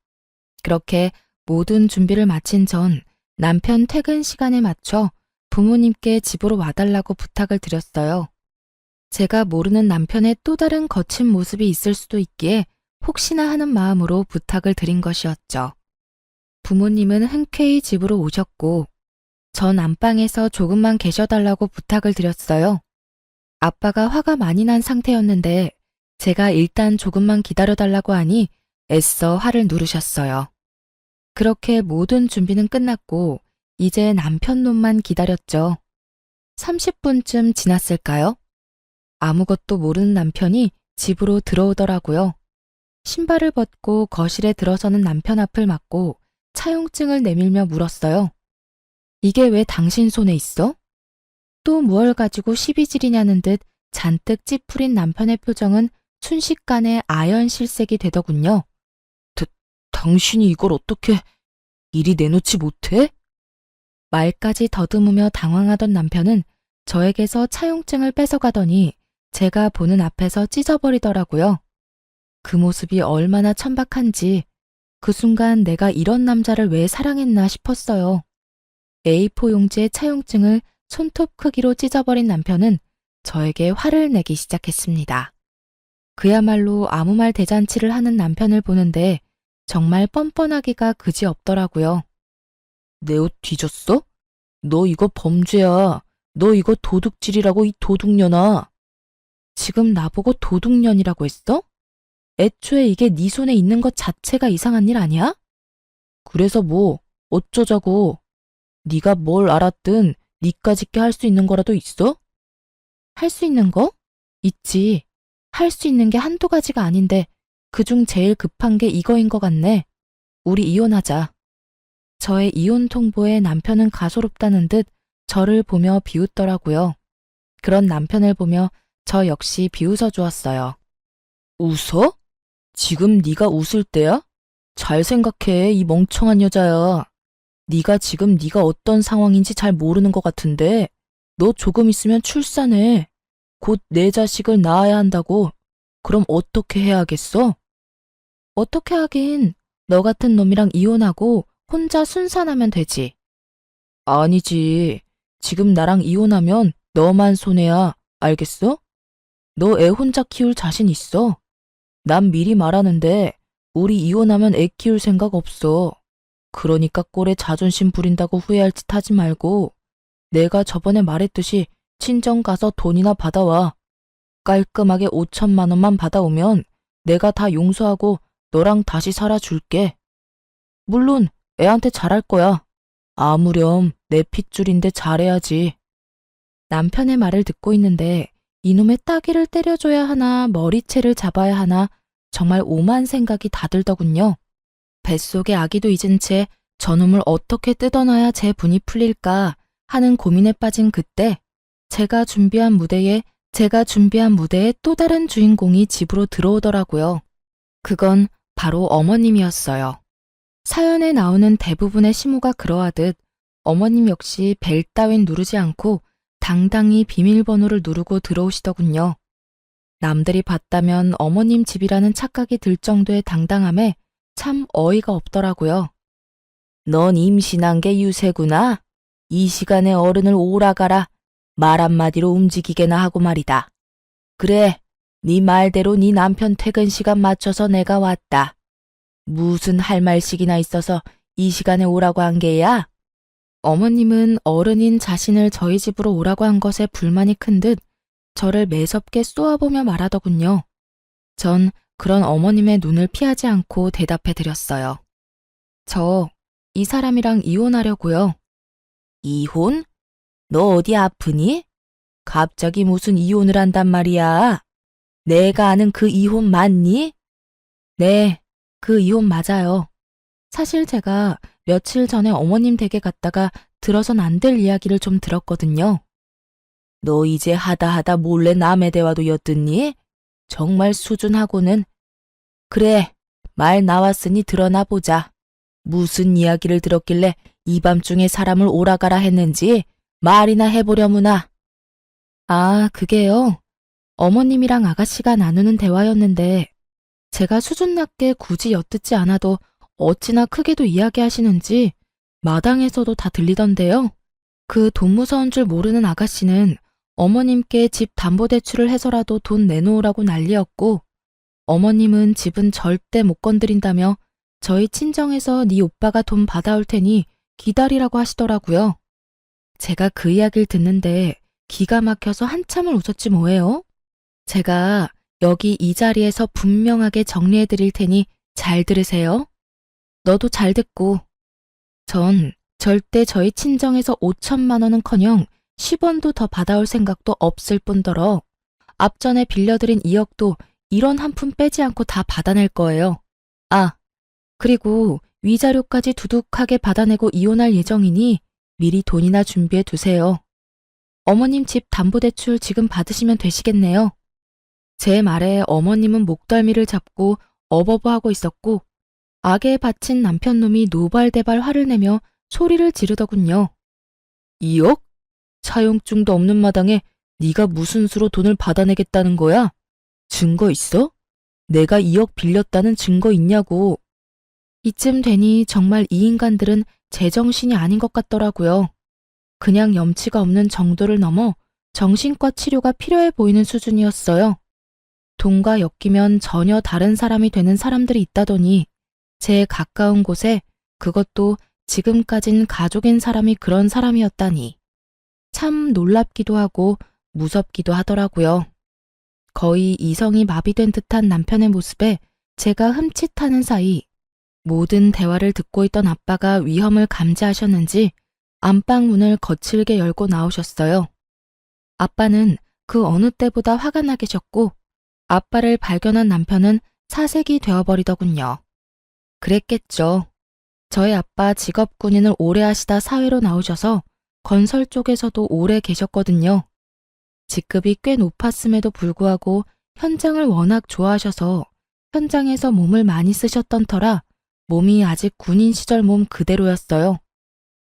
그렇게 모든 준비를 마친 전 남편 퇴근 시간에 맞춰 부모님께 집으로 와달라고 부탁을 드렸어요. 제가 모르는 남편의 또 다른 거친 모습이 있을 수도 있기에 혹시나 하는 마음으로 부탁을 드린 것이었죠. 부모님은 흔쾌히 집으로 오셨고 전 안방에서 조금만 계셔달라고 부탁을 드렸어요. 아빠가 화가 많이 난 상태였는데 제가 일단 조금만 기다려달라고 하니 애써 화를 누르셨어요. 그렇게 모든 준비는 끝났고 이제 남편 놈만 기다렸죠. 30분쯤 지났을까요? 아무것도 모르는 남편이 집으로 들어오더라고요. 신발을 벗고 거실에 들어서는 남편 앞을 막고 차용증을 내밀며 물었어요. 이게 왜 당신 손에 있어? 또 무얼 가지고 시비질이냐는 듯 잔뜩 찌푸린 남편의 표정은 순식간에 아연실색이 되더군요. 당신이 이걸 어떻게 이리 내놓지 못해? 말까지 더듬으며 당황하던 남편은 저에게서 차용증을 뺏어가더니 제가 보는 앞에서 찢어버리더라고요. 그 모습이 얼마나 천박한지 그 순간 내가 이런 남자를 왜 사랑했나 싶었어요. A4 용지의 차용증을 손톱 크기로 찢어버린 남편은 저에게 화를 내기 시작했습니다. 그야말로 아무 말 대잔치를 하는 남편을 보는데 정말 뻔뻔하기가 그지없더라고요. 내 옷 뒤졌어? 너 이거 범죄야. 너 이거 도둑질이라고 이 도둑년아. 지금 나보고 도둑년이라고 했어? 애초에 이게 네 손에 있는 것 자체가 이상한 일 아니야? 그래서 뭐 어쩌자고. 네가 뭘 알았든 니까짓게 할 수 있는 거라도 있어? 할 수 있는 거? 있지. 할 수 있는 게 한두 가지가 아닌데 그중 제일 급한 게 이거인 것 같네. 우리 이혼하자. 저의 이혼 통보에 남편은 가소롭다는 듯 저를 보며 비웃더라고요. 그런 남편을 보며 저 역시 비웃어 주었어요. 웃어? 지금 네가 웃을 때야? 잘 생각해, 이 멍청한 여자야. 네가 지금 네가 어떤 상황인지 잘 모르는 것 같은데 너 조금 있으면 출산해. 곧 내 자식을 낳아야 한다고. 그럼 어떻게 해야겠어? 어떻게 하긴 너 같은 놈이랑 이혼하고 혼자 순산하면 되지. 아니지. 지금 나랑 이혼하면 너만 손해야. 알겠어? 너 애 혼자 키울 자신 있어. 난 미리 말하는데 우리 이혼하면 애 키울 생각 없어. 그러니까 꼴에 자존심 부린다고 후회할 짓 하지 말고 내가 저번에 말했듯이 친정 가서 돈이나 받아와. 깔끔하게 5천만 원만 받아오면 내가 다 용서하고 너랑 다시 살아줄게. 물론 애한테 잘할 거야. 아무렴 내 핏줄인데 잘해야지. 남편의 말을 듣고 있는데 이놈의 따귀를 때려줘야 하나 머리채를 잡아야 하나 정말 오만 생각이 다 들더군요. 뱃속의 아기도 잊은 채 저놈을 어떻게 뜯어놔야 제 분이 풀릴까 하는 고민에 빠진 그때 제가 준비한 무대에 또 다른 주인공이 집으로 들어오더라고요. 그건 바로 어머님이었어요. 사연에 나오는 대부분의 시모가 그러하듯 어머님 역시 벨 따윈 누르지 않고 당당히 비밀번호를 누르고 들어오시더군요. 남들이 봤다면 어머님 집이라는 착각이 들 정도의 당당함에 참 어이가 없더라고요. 넌 임신한 게 유세구나. 이 시간에 어른을 오라가라. 말 한마디로 움직이게나 하고 말이다. 그래, 네 말대로 네 남편 퇴근 시간 맞춰서 내가 왔다. 무슨 할 말씩이나 있어서 이 시간에 오라고 한 게야? 어머님은 어른인 자신을 저희 집으로 오라고 한 것에 불만이 큰 듯 저를 매섭게 쏘아보며 말하더군요. 전 그런 어머님의 눈을 피하지 않고 대답해 드렸어요. 저 이 사람이랑 이혼하려고요. 이혼? 너 어디 아프니? 갑자기 무슨 이혼을 한단 말이야? 내가 아는 그 이혼 맞니? 네, 그 이혼 맞아요. 사실 제가 며칠 전에 어머님 댁에 갔다가 들어선 안 될 이야기를 좀 들었거든요. 너 이제 하다 몰래 남의 대화도 엿듣니? 정말 수준하고는. 그래, 말 나왔으니 드러나 보자. 무슨 이야기를 들었길래 이 밤중에 사람을 오라가라 했는지 말이나 해보려무나. 아, 그게요. 어머님이랑 아가씨가 나누는 대화였는데 제가 수준 낮게 굳이 엿듣지 않아도 어찌나 크게도 이야기하시는지 마당에서도 다 들리던데요. 그 돈 무서운 줄 모르는 아가씨는 어머님께 집 담보대출을 해서라도 돈 내놓으라고 난리였고 어머님은 집은 절대 못 건드린다며 저희 친정에서 네 오빠가 돈 받아올 테니 기다리라고 하시더라고요. 제가 그 이야기를 듣는데 기가 막혀서 한참을 웃었지 뭐예요. 제가 여기 이 자리에서 분명하게 정리해 드릴 테니 잘 들으세요. 너도 잘 듣고. 전 절대 저희 친정에서 5천만 원은커녕 10원도 더 받아올 생각도 없을 뿐더러 앞전에 빌려드린 2억도 1원 한 푼 빼지 않고 다 받아낼 거예요. 아, 그리고 위자료까지 두둑하게 받아내고 이혼할 예정이니 미리 돈이나 준비해 두세요. 어머님 집 담보대출 지금 받으시면 되시겠네요. 제 말에 어머님은 목덜미를 잡고 어버버하고 있었고 악에 바친 남편놈이 노발대발 화를 내며 소리를 지르더군요. 2억? 차용증도 없는 마당에 네가 무슨 수로 돈을 받아내겠다는 거야? 증거 있어? 내가 2억 빌렸다는 증거 있냐고. 이쯤 되니 정말 이 인간들은 제정신이 아닌 것 같더라고요. 그냥 염치가 없는 정도를 넘어 정신과 치료가 필요해 보이는 수준이었어요. 돈과 엮이면 전혀 다른 사람이 되는 사람들이 있다더니 제 가까운 곳에 그것도 지금까진 가족인 사람이 그런 사람이었다니. 참 놀랍기도 하고 무섭기도 하더라고요. 거의 이성이 마비된 듯한 남편의 모습에 제가 흠칫하는 사이 모든 대화를 듣고 있던 아빠가 위험을 감지하셨는지 안방 문을 거칠게 열고 나오셨어요. 아빠는 그 어느 때보다 화가 나 계셨고 아빠를 발견한 남편은 사색이 되어버리더군요. 그랬겠죠. 저희 아빠 직업 군인을 오래 하시다 사회로 나오셔서 건설 쪽에서도 오래 계셨거든요. 직급이 꽤 높았음에도 불구하고 현장을 워낙 좋아하셔서 현장에서 몸을 많이 쓰셨던 터라 몸이 아직 군인 시절 몸 그대로였어요.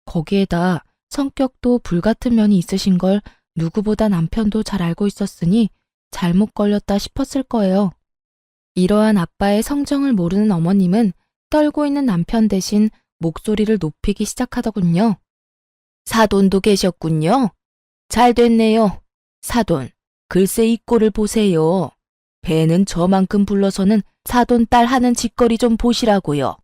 거기에다 성격도 불같은 면이 있으신 걸 누구보다 남편도 잘 알고 있었으니 잘못 걸렸다 싶었을 거예요. 이러한 아빠의 성정을 모르는 어머님은 떨고 있는 남편 대신 목소리를 높이기 시작하더군요. 사돈도 계셨군요. 잘 됐네요. 사돈, 글쎄 이 꼴을 보세요. 배는 저만큼 불러서는 사돈 딸 하는 짓거리 좀 보시라고요.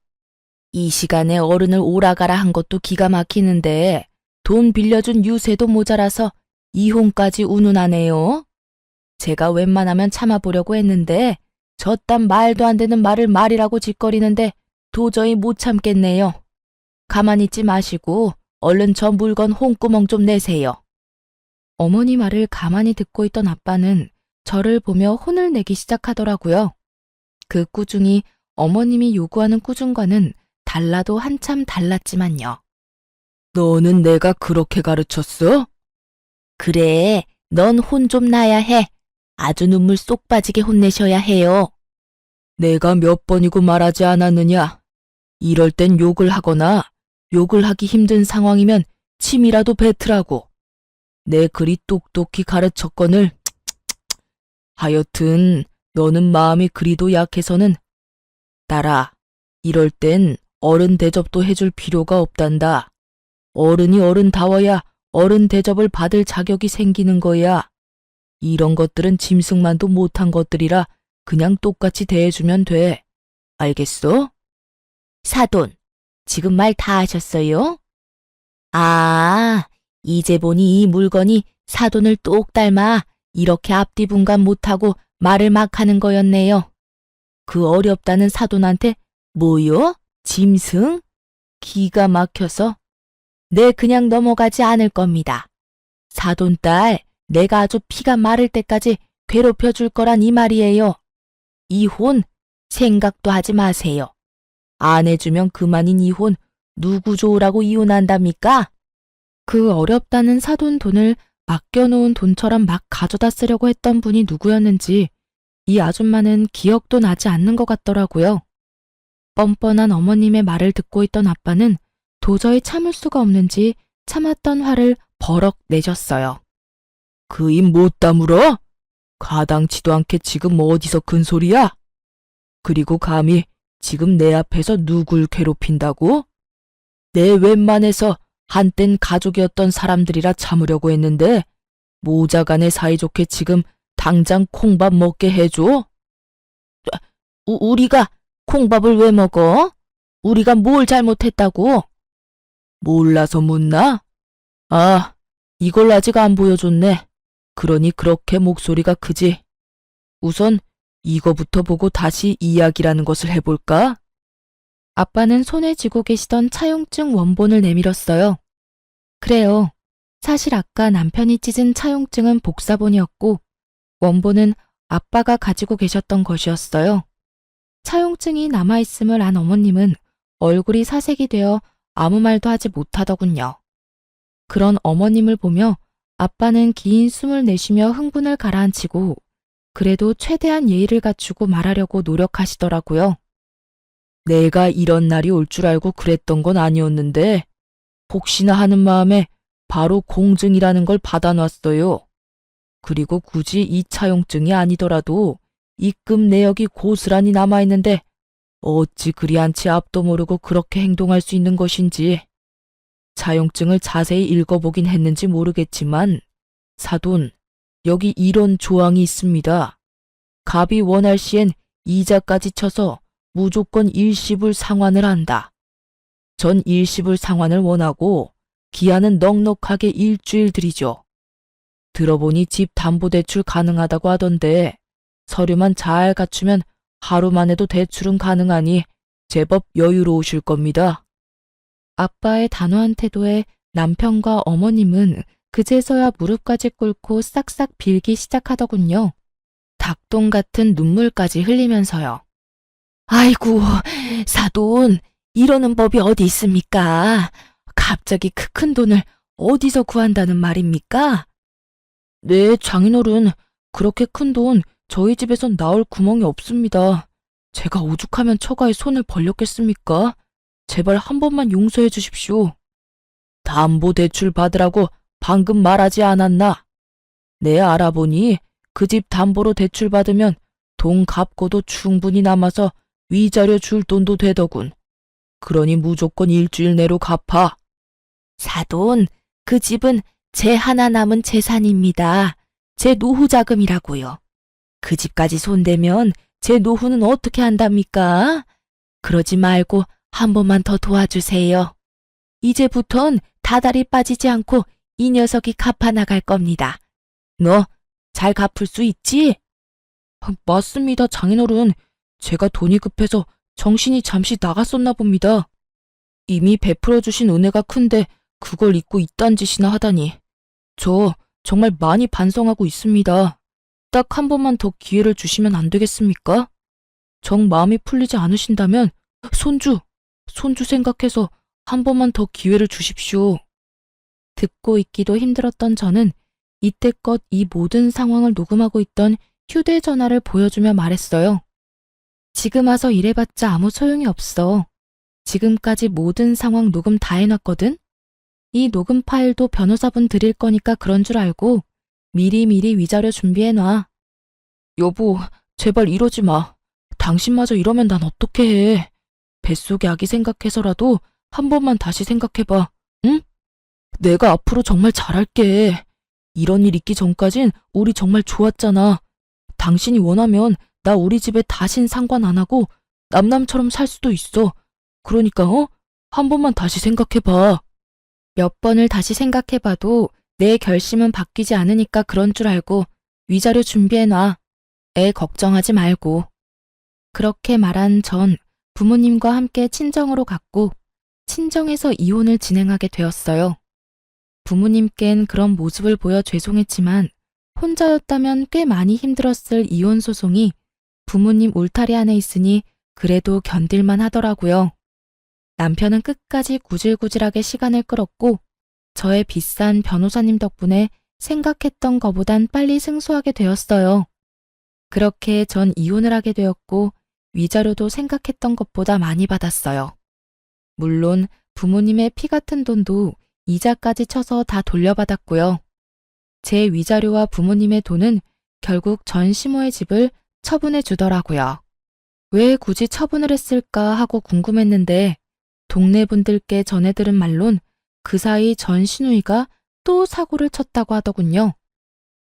이 시간에 어른을 오라가라 한 것도 기가 막히는데 돈 빌려준 유세도 모자라서 이혼까지 운운하네요. 제가 웬만하면 참아보려고 했는데 저딴 말도 안 되는 말을 말이라고 짓거리는데 도저히 못 참겠네요. 가만히 있지 마시고 얼른 저 물건 홍구멍 좀 내세요. 어머니 말을 가만히 듣고 있던 아빠는 저를 보며 혼을 내기 시작하더라고요. 그 꾸중이 어머님이 요구하는 꾸중과는 달라도 한참 달랐지만요. 너는 내가 그렇게 가르쳤어? 그래, 넌 혼 좀 나야 해. 아주 눈물 쏙 빠지게 혼내셔야 해요. 내가 몇 번이고 말하지 않았느냐. 이럴 땐 욕을 하거나 욕을 하기 힘든 상황이면 침이라도 뱉으라고. 내 그리 똑똑히 가르쳤거늘. 하여튼 너는 마음이 그리도 약해서는 딸아, 이럴 땐 어른 대접도 해줄 필요가 없단다. 어른이 어른다워야 어른 대접을 받을 자격이 생기는 거야. 이런 것들은 짐승만도 못한 것들이라 그냥 똑같이 대해주면 돼. 알겠어? 사돈, 지금 말 다 하셨어요? 아, 이제 보니 이 물건이 사돈을 똑 닮아 이렇게 앞뒤 분간 못하고 말을 막 하는 거였네요. 그 어렵다는 사돈한테 뭐요? 짐승? 기가 막혀서. 네, 그냥 넘어가지 않을 겁니다. 사돈딸, 내가 아주 피가 마를 때까지 괴롭혀 줄 거란 이 말이에요. 이혼 생각도 하지 마세요. 안 해주면 그만인 이혼 누구 좋으라고 이혼한답니까? 그 어렵다는 사돈 돈을 맡겨놓은 돈처럼 막 가져다 쓰려고 했던 분이 누구였는지 이 아줌마는 기억도 나지 않는 것 같더라고요. 뻔뻔한 어머님의 말을 듣고 있던 아빠는 도저히 참을 수가 없는지 참았던 화를 버럭 내셨어요. 그 입 못 다물어? 가당치도 않게 지금 어디서 큰 소리야? 그리고 감히 지금 내 앞에서 누굴 괴롭힌다고? 내 웬만해서 한땐 가족이었던 사람들이라 참으려고 했는데 모자간에 사이좋게 지금 당장 콩밥 먹게 해줘? 우리가 콩밥을 왜 먹어? 우리가 뭘 잘못했다고? 몰라서 묻나? 아, 이걸 아직 안 보여줬네. 그러니 그렇게 목소리가 크지. 우선 이거부터 보고 다시 이야기라는 것을 해볼까? 아빠는 손에 쥐고 계시던 차용증 원본을 내밀었어요. 그래요. 사실 아까 남편이 찢은 차용증은 복사본이었고 원본은 아빠가 가지고 계셨던 것이었어요. 차용증이 남아있음을 안 어머님은 얼굴이 사색이 되어 아무 말도 하지 못하더군요. 그런 어머님을 보며 아빠는 긴 숨을 내쉬며 흥분을 가라앉히고 그래도 최대한 예의를 갖추고 말하려고 노력하시더라고요. 내가 이런 날이 올 줄 알고 그랬던 건 아니었는데 혹시나 하는 마음에 바로 공증이라는 걸 받아놨어요. 그리고 굳이 이 차용증이 아니더라도 입금 내역이 고스란히 남아있는데 어찌 그리 않지 앞도 모르고 그렇게 행동할 수 있는 것인지. 차용증을 자세히 읽어보긴 했는지 모르겠지만 사돈, 여기 이런 조항이 있습니다. 갑이 원할 시엔 이자까지 쳐서 무조건 일시불 상환을 한다. 전 일시불 상환을 원하고 기한은 넉넉하게 일주일 드리죠. 들어보니 집 담보대출 가능하다고 하던데 서류만 잘 갖추면 하루만 해도 대출은 가능하니 제법 여유로우실 겁니다. 아빠의 단호한 태도에 남편과 어머님은 그제서야 무릎까지 꿇고 싹싹 빌기 시작하더군요. 닭똥 같은 눈물까지 흘리면서요. 아이고, 사돈, 이러는 법이 어디 있습니까? 갑자기 그 큰 돈을 어디서 구한다는 말입니까? 네, 장인어른, 그렇게 큰 돈 저희 집에선 나올 구멍이 없습니다. 제가 오죽하면 처가에 손을 벌렸겠습니까? 제발 한 번만 용서해 주십시오. 담보대출 받으라고 방금 말하지 않았나? 내 알아보니 그 집 담보로 대출 받으면 돈 갚고도 충분히 남아서 위자료 줄 돈도 되더군. 그러니 무조건 일주일 내로 갚아. 사돈, 그 집은 제 하나 남은 재산입니다. 제 노후 자금이라고요. 그 집까지 손대면 제 노후는 어떻게 한답니까? 그러지 말고 한 번만 더 도와주세요. 이제부턴 다달이 빠지지 않고 이 녀석이 갚아나갈 겁니다. 너 잘 갚을 수 있지? 맞습니다, 장인어른. 제가 돈이 급해서 정신이 잠시 나갔었나 봅니다. 이미 베풀어주신 은혜가 큰데 그걸 잊고 이딴 짓이나 하다니. 저 정말 많이 반성하고 있습니다. 딱 한 번만 더 기회를 주시면 안 되겠습니까? 정 마음이 풀리지 않으신다면 손주 생각해서 한 번만 더 기회를 주십시오. 듣고 있기도 힘들었던 저는 이때껏 이 모든 상황을 녹음하고 있던 휴대전화를 보여주며 말했어요. 지금 와서 이래봤자 아무 소용이 없어. 지금까지 모든 상황 녹음 다 해놨거든? 이 녹음 파일도 변호사분 드릴 거니까 그런 줄 알고 미리미리 위자료 준비해놔. 여보, 제발 이러지 마. 당신마저 이러면 난 어떻게 해. 뱃속의 아기 생각해서라도 한 번만 다시 생각해봐. 응? 내가 앞으로 정말 잘할게. 이런 일 있기 전까진 우리 정말 좋았잖아. 당신이 원하면 나 우리 집에 다신 상관 안 하고 남남처럼 살 수도 있어. 그러니까 한 번만 다시 생각해봐. 몇 번을 다시 생각해봐도 내 결심은 바뀌지 않으니까 그런 줄 알고 위자료 준비해놔. 애 걱정하지 말고. 그렇게 말한 전 부모님과 함께 친정으로 갔고 친정에서 이혼을 진행하게 되었어요. 부모님께는 그런 모습을 보여 죄송했지만 혼자였다면 꽤 많이 힘들었을 이혼 소송이 부모님 울타리 안에 있으니 그래도 견딜만 하더라고요. 남편은 끝까지 구질구질하게 시간을 끌었고 저의 비싼 변호사님 덕분에 생각했던 것보단 빨리 승소하게 되었어요. 그렇게 전 이혼을 하게 되었고 위자료도 생각했던 것보다 많이 받았어요. 물론 부모님의 피 같은 돈도 이자까지 쳐서 다 돌려받았고요. 제 위자료와 부모님의 돈은 결국 전 시모의 집을 처분해 주더라고요. 왜 굳이 처분을 했을까 하고 궁금했는데 동네 분들께 전해 들은 말론 그 사이 전 시누이가 또 사고를 쳤다고 하더군요.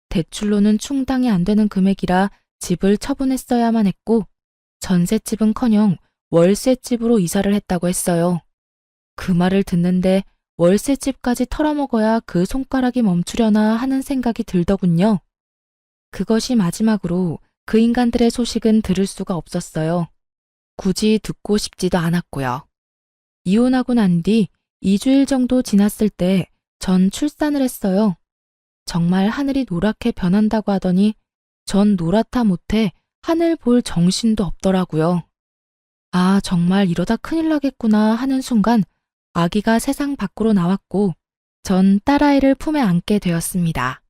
대출로는 충당이 안 되는 금액이라 집을 처분했어야만 했고 전셋집은커녕 월세집으로 이사를 했다고 했어요. 그 말을 듣는데 월세집까지 털어먹어야 그 손가락이 멈추려나 하는 생각이 들더군요. 그것이 마지막으로 그 인간들의 소식은 들을 수가 없었어요. 굳이 듣고 싶지도 않았고요. 이혼하고 난 뒤 2주일 정도 지났을 때 전 출산을 했어요. 정말 하늘이 노랗게 변한다고 하더니 전 노랗다 못해 하늘 볼 정신도 없더라고요. 아, 정말 이러다 큰일 나겠구나 하는 순간 아기가 세상 밖으로 나왔고 전 딸아이를 품에 안게 되었습니다.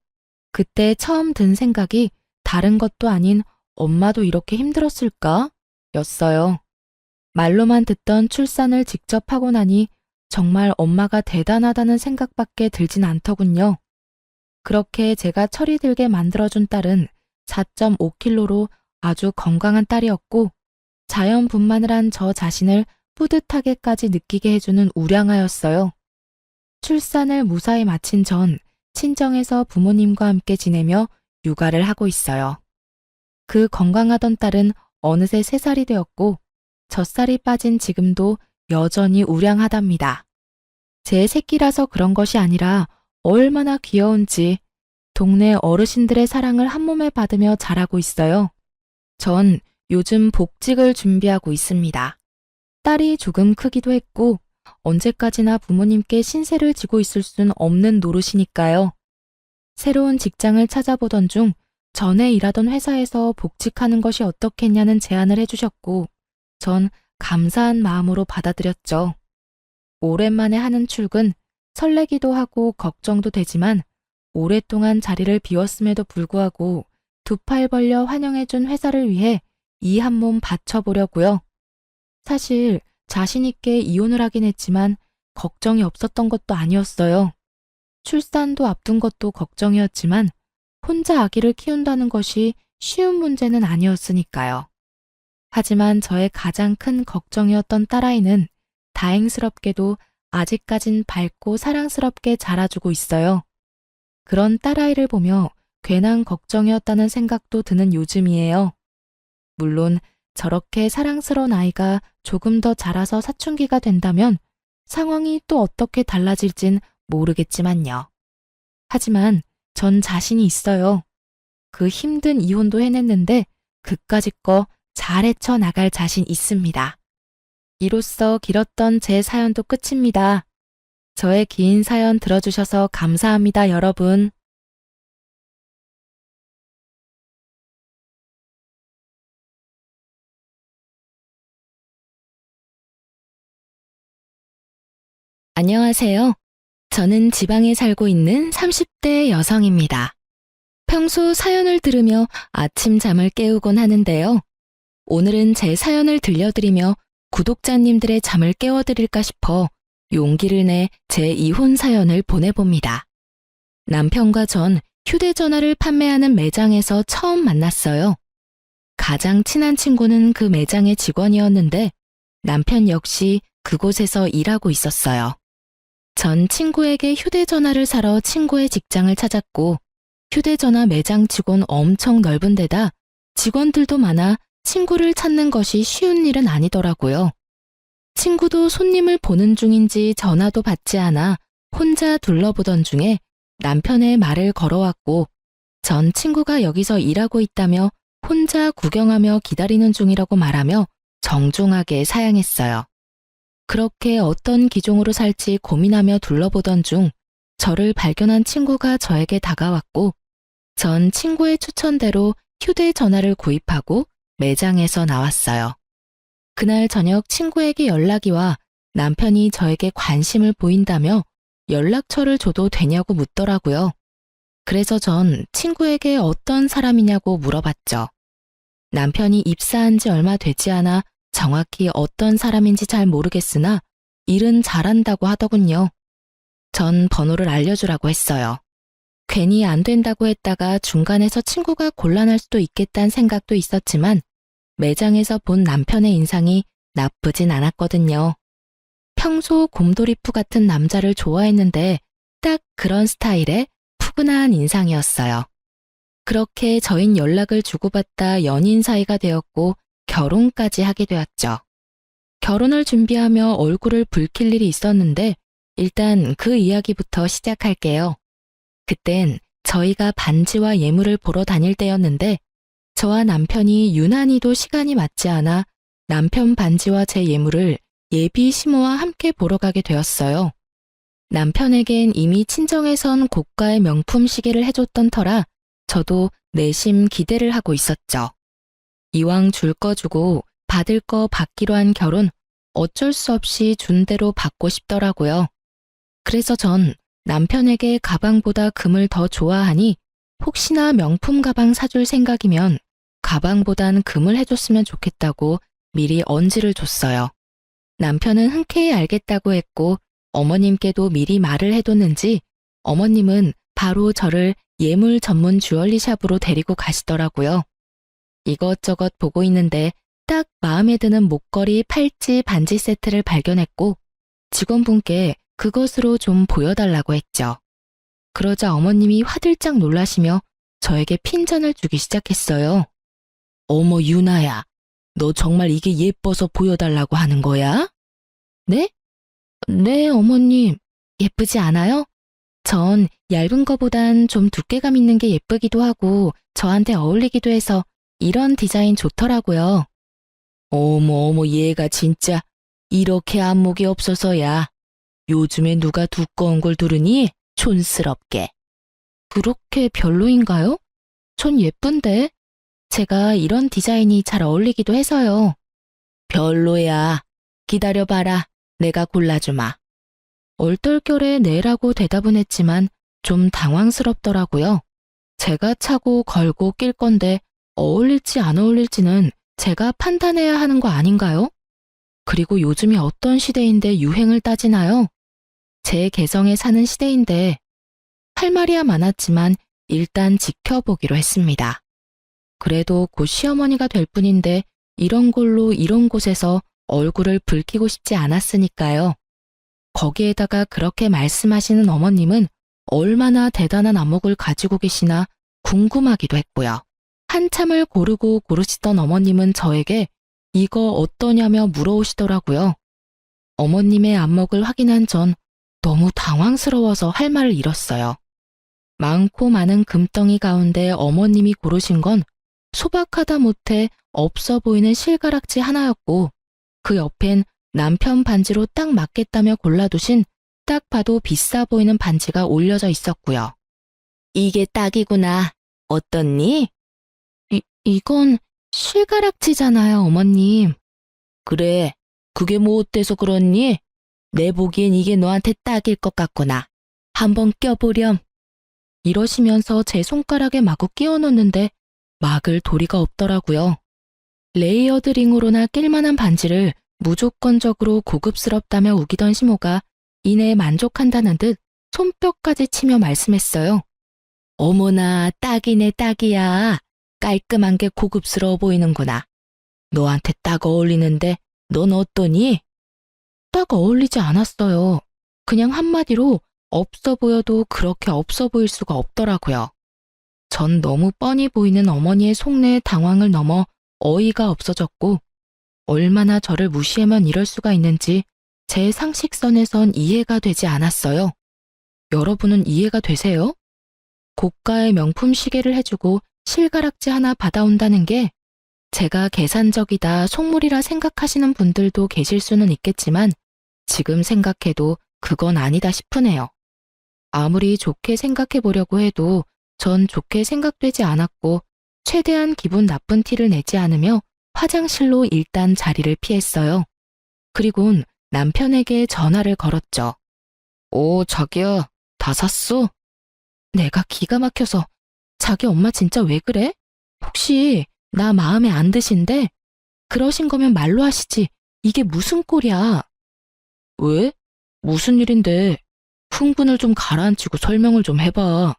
그때 처음 든 생각이 다른 것도 아닌 엄마도 이렇게 힘들었을까? 였어요. 말로만 듣던 출산을 직접 하고 나니 정말 엄마가 대단하다는 생각밖에 들진 않더군요. 그렇게 제가 철이 들게 만들어준 딸은 4.5kg로 아주 건강한 딸이었고 자연분만을 한 저 자신을 뿌듯하게까지 느끼게 해주는 우량아였어요. 출산을 무사히 마친 전 친정에서 부모님과 함께 지내며 육아를 하고 있어요. 그 건강하던 딸은 어느새 3살이 되었고 젖살이 빠진 지금도 여전히 우량하답니다. 제 새끼라서 그런 것이 아니라 얼마나 귀여운지 동네 어르신들의 사랑을 한몸에 받으며 자라고 있어요. 전 요즘 복직을 준비하고 있습니다. 딸이 조금 크기도 했고 언제까지나 부모님께 신세를 지고 있을 순 없는 노릇이니까요. 새로운 직장을 찾아보던 중 전에 일하던 회사에서 복직하는 것이 어떻겠냐는 제안을 해주셨고 전 감사한 마음으로 받아들였죠. 오랜만에 하는 출근, 설레기도 하고 걱정도 되지만 오랫동안 자리를 비웠음에도 불구하고 두 팔 벌려 환영해준 회사를 위해 이 한 몸 바쳐보려고요. 사실 자신 있게 이혼을 하긴 했지만 걱정이 없었던 것도 아니었어요. 출산도 앞둔 것도 걱정이었지만 혼자 아기를 키운다는 것이 쉬운 문제는 아니었으니까요. 하지만 저의 가장 큰 걱정이었던 딸아이는 다행스럽게도 아직까진 밝고 사랑스럽게 자라주고 있어요. 그런 딸아이를 보며 괜한 걱정이었다는 생각도 드는 요즘이에요. 물론 저렇게 사랑스러운 아이가 조금 더 자라서 사춘기가 된다면 상황이 또 어떻게 달라질진 모르겠지만요. 하지만 전 자신이 있어요. 그 힘든 이혼도 해냈는데 그까짓 거 잘 헤쳐나갈 자신 있습니다. 이로써 길었던 제 사연도 끝입니다. 저의 긴 사연 들어주셔서 감사합니다, 여러분. 안녕하세요. 저는 지방에 살고 있는 30대 여성입니다. 평소 사연을 들으며 아침 잠을 깨우곤 하는데요. 오늘은 제 사연을 들려드리며 구독자님들의 잠을 깨워드릴까 싶어 용기를 내 제 이혼 사연을 보내봅니다. 남편과 전 휴대전화를 판매하는 매장에서 처음 만났어요. 가장 친한 친구는 그 매장의 직원이었는데 남편 역시 그곳에서 일하고 있었어요. 전 친구에게 휴대전화를 사러 친구의 직장을 찾았고 휴대전화 매장 직원 엄청 넓은 데다 직원들도 많아 친구를 찾는 것이 쉬운 일은 아니더라고요. 친구도 손님을 보는 중인지 전화도 받지 않아 혼자 둘러보던 중에 남편의 말을 걸어왔고 전 친구가 여기서 일하고 있다며 혼자 구경하며 기다리는 중이라고 말하며 정중하게 사양했어요. 그렇게 어떤 기종으로 살지 고민하며 둘러보던 중 저를 발견한 친구가 저에게 다가왔고 전 친구의 추천대로 휴대전화를 구입하고 매장에서 나왔어요. 그날 저녁 친구에게 연락이 와 남편이 저에게 관심을 보인다며 연락처를 줘도 되냐고 묻더라고요. 그래서 전 친구에게 어떤 사람이냐고 물어봤죠. 남편이 입사한 지 얼마 되지 않아 정확히 어떤 사람인지 잘 모르겠으나 일은 잘한다고 하더군요. 전 번호를 알려주라고 했어요. 괜히 안 된다고 했다가 중간에서 친구가 곤란할 수도 있겠다는 생각도 있었지만 매장에서 본 남편의 인상이 나쁘진 않았거든요. 평소 곰돌이푸 같은 남자를 좋아했는데 딱 그런 스타일의 푸근한 인상이었어요. 그렇게 저흰 연락을 주고받다 연인 사이가 되었고 결혼까지 하게 되었죠. 결혼을 준비하며 얼굴을 붉힐 일이 있었는데 일단 그 이야기부터 시작할게요. 그땐 저희가 반지와 예물을 보러 다닐 때였는데 저와 남편이 유난히도 시간이 맞지 않아 남편 반지와 제 예물을 예비 시모와 함께 보러 가게 되었어요. 남편에겐 이미 친정에선 고가의 명품 시계를 해줬던 터라 저도 내심 기대를 하고 있었죠. 이왕 줄 거 주고 받을 거 받기로 한 결혼 어쩔 수 없이 준 대로 받고 싶더라고요. 그래서 전 남편에게 가방보다 금을 더 좋아하니 혹시나 명품 가방 사줄 생각이면 가방보단 금을 해줬으면 좋겠다고 미리 언지를 줬어요. 남편은 흔쾌히 알겠다고 했고 어머님께도 미리 말을 해뒀는지 어머님은 바로 저를 예물 전문 주얼리 샵으로 데리고 가시더라고요. 이것저것 보고 있는데 딱 마음에 드는 목걸이, 팔찌, 반지 세트를 발견했고 직원분께 그것으로 좀 보여달라고 했죠. 그러자 어머님이 화들짝 놀라시며 저에게 핀잔을 주기 시작했어요. 어머 유나야, 너 정말 이게 예뻐서 보여달라고 하는 거야? 네? 네, 어머님. 예쁘지 않아요? 전 얇은 거보단 좀 두께감 있는 게 예쁘기도 하고 저한테 어울리기도 해서 이런 디자인 좋더라고요. 어머 얘가 진짜 이렇게 안목이 없어서야. 요즘에 누가 두꺼운 걸 두르니? 촌스럽게. 그렇게 별로인가요? 전 예쁜데. 제가 이런 디자인이 잘 어울리기도 해서요. 별로야. 기다려봐라. 내가 골라주마. 얼떨결에 네라고 대답은 했지만 좀 당황스럽더라고요. 제가 차고 걸고 낄 건데 어울릴지 안 어울릴지는 제가 판단해야 하는 거 아닌가요? 그리고 요즘이 어떤 시대인데 유행을 따지나요? 제 개성에 사는 시대인데 할 말이야 많았지만 일단 지켜보기로 했습니다. 그래도 곧 시어머니가 될 뿐인데 이런 걸로 이런 곳에서 얼굴을 붉히고 싶지 않았으니까요. 거기에다가 그렇게 말씀하시는 어머님은 얼마나 대단한 안목을 가지고 계시나 궁금하기도 했고요. 한참을 고르고 고르시던 어머님은 저에게 이거 어떠냐며 물어오시더라고요. 어머님의 안목을 확인한 전 너무 당황스러워서 할 말을 잃었어요. 많고 많은 금덩이 가운데 어머님이 고르신 건 소박하다 못해 없어 보이는 실가락지 하나였고 그 옆엔 남편 반지로 딱 맞겠다며 골라두신 딱 봐도 비싸 보이는 반지가 올려져 있었고요. 이게 딱이구나. 어떻니? 이건 실가락지잖아요, 어머님. 그래, 그게 뭐 어때서 그렇니? 내 보기엔 이게 너한테 딱일 것 같구나. 한번 껴보렴. 이러시면서 제 손가락에 마구 끼워 넣는데 막을 도리가 없더라고요. 레이어드 링으로나 낄만한 반지를 무조건적으로 고급스럽다며 우기던 시모가 이내 만족한다는 듯 손뼉까지 치며 말씀했어요. 어머나, 딱이네 딱이야. 깔끔한 게 고급스러워 보이는구나. 너한테 딱 어울리는데 넌 어떠니? 딱 어울리지 않았어요. 그냥 한마디로 없어 보여도 그렇게 없어 보일 수가 없더라고요. 전 너무 뻔히 보이는 어머니의 속내의 당황을 넘어 어이가 없어졌고 얼마나 저를 무시하면 이럴 수가 있는지 제 상식선에선 이해가 되지 않았어요. 여러분은 이해가 되세요? 고가의 명품 시계를 해주고 실가락지 하나 받아온다는 게 제가 계산적이다 속물이라 생각하시는 분들도 계실 수는 있겠지만 지금 생각해도 그건 아니다 싶으네요. 아무리 좋게 생각해 보려고 해도 전 좋게 생각되지 않았고 최대한 기분 나쁜 티를 내지 않으며 화장실로 일단 자리를 피했어요. 그리곤 남편에게 전화를 걸었죠. 오, 자기야, 다 샀어? 내가 기가 막혀서 자기 엄마 진짜 왜 그래? 혹시 나 마음에 안 드신데? 그러신 거면 말로 하시지. 이게 무슨 꼴이야? 왜? 무슨 일인데? 흥분을 좀 가라앉히고 설명을 좀 해봐.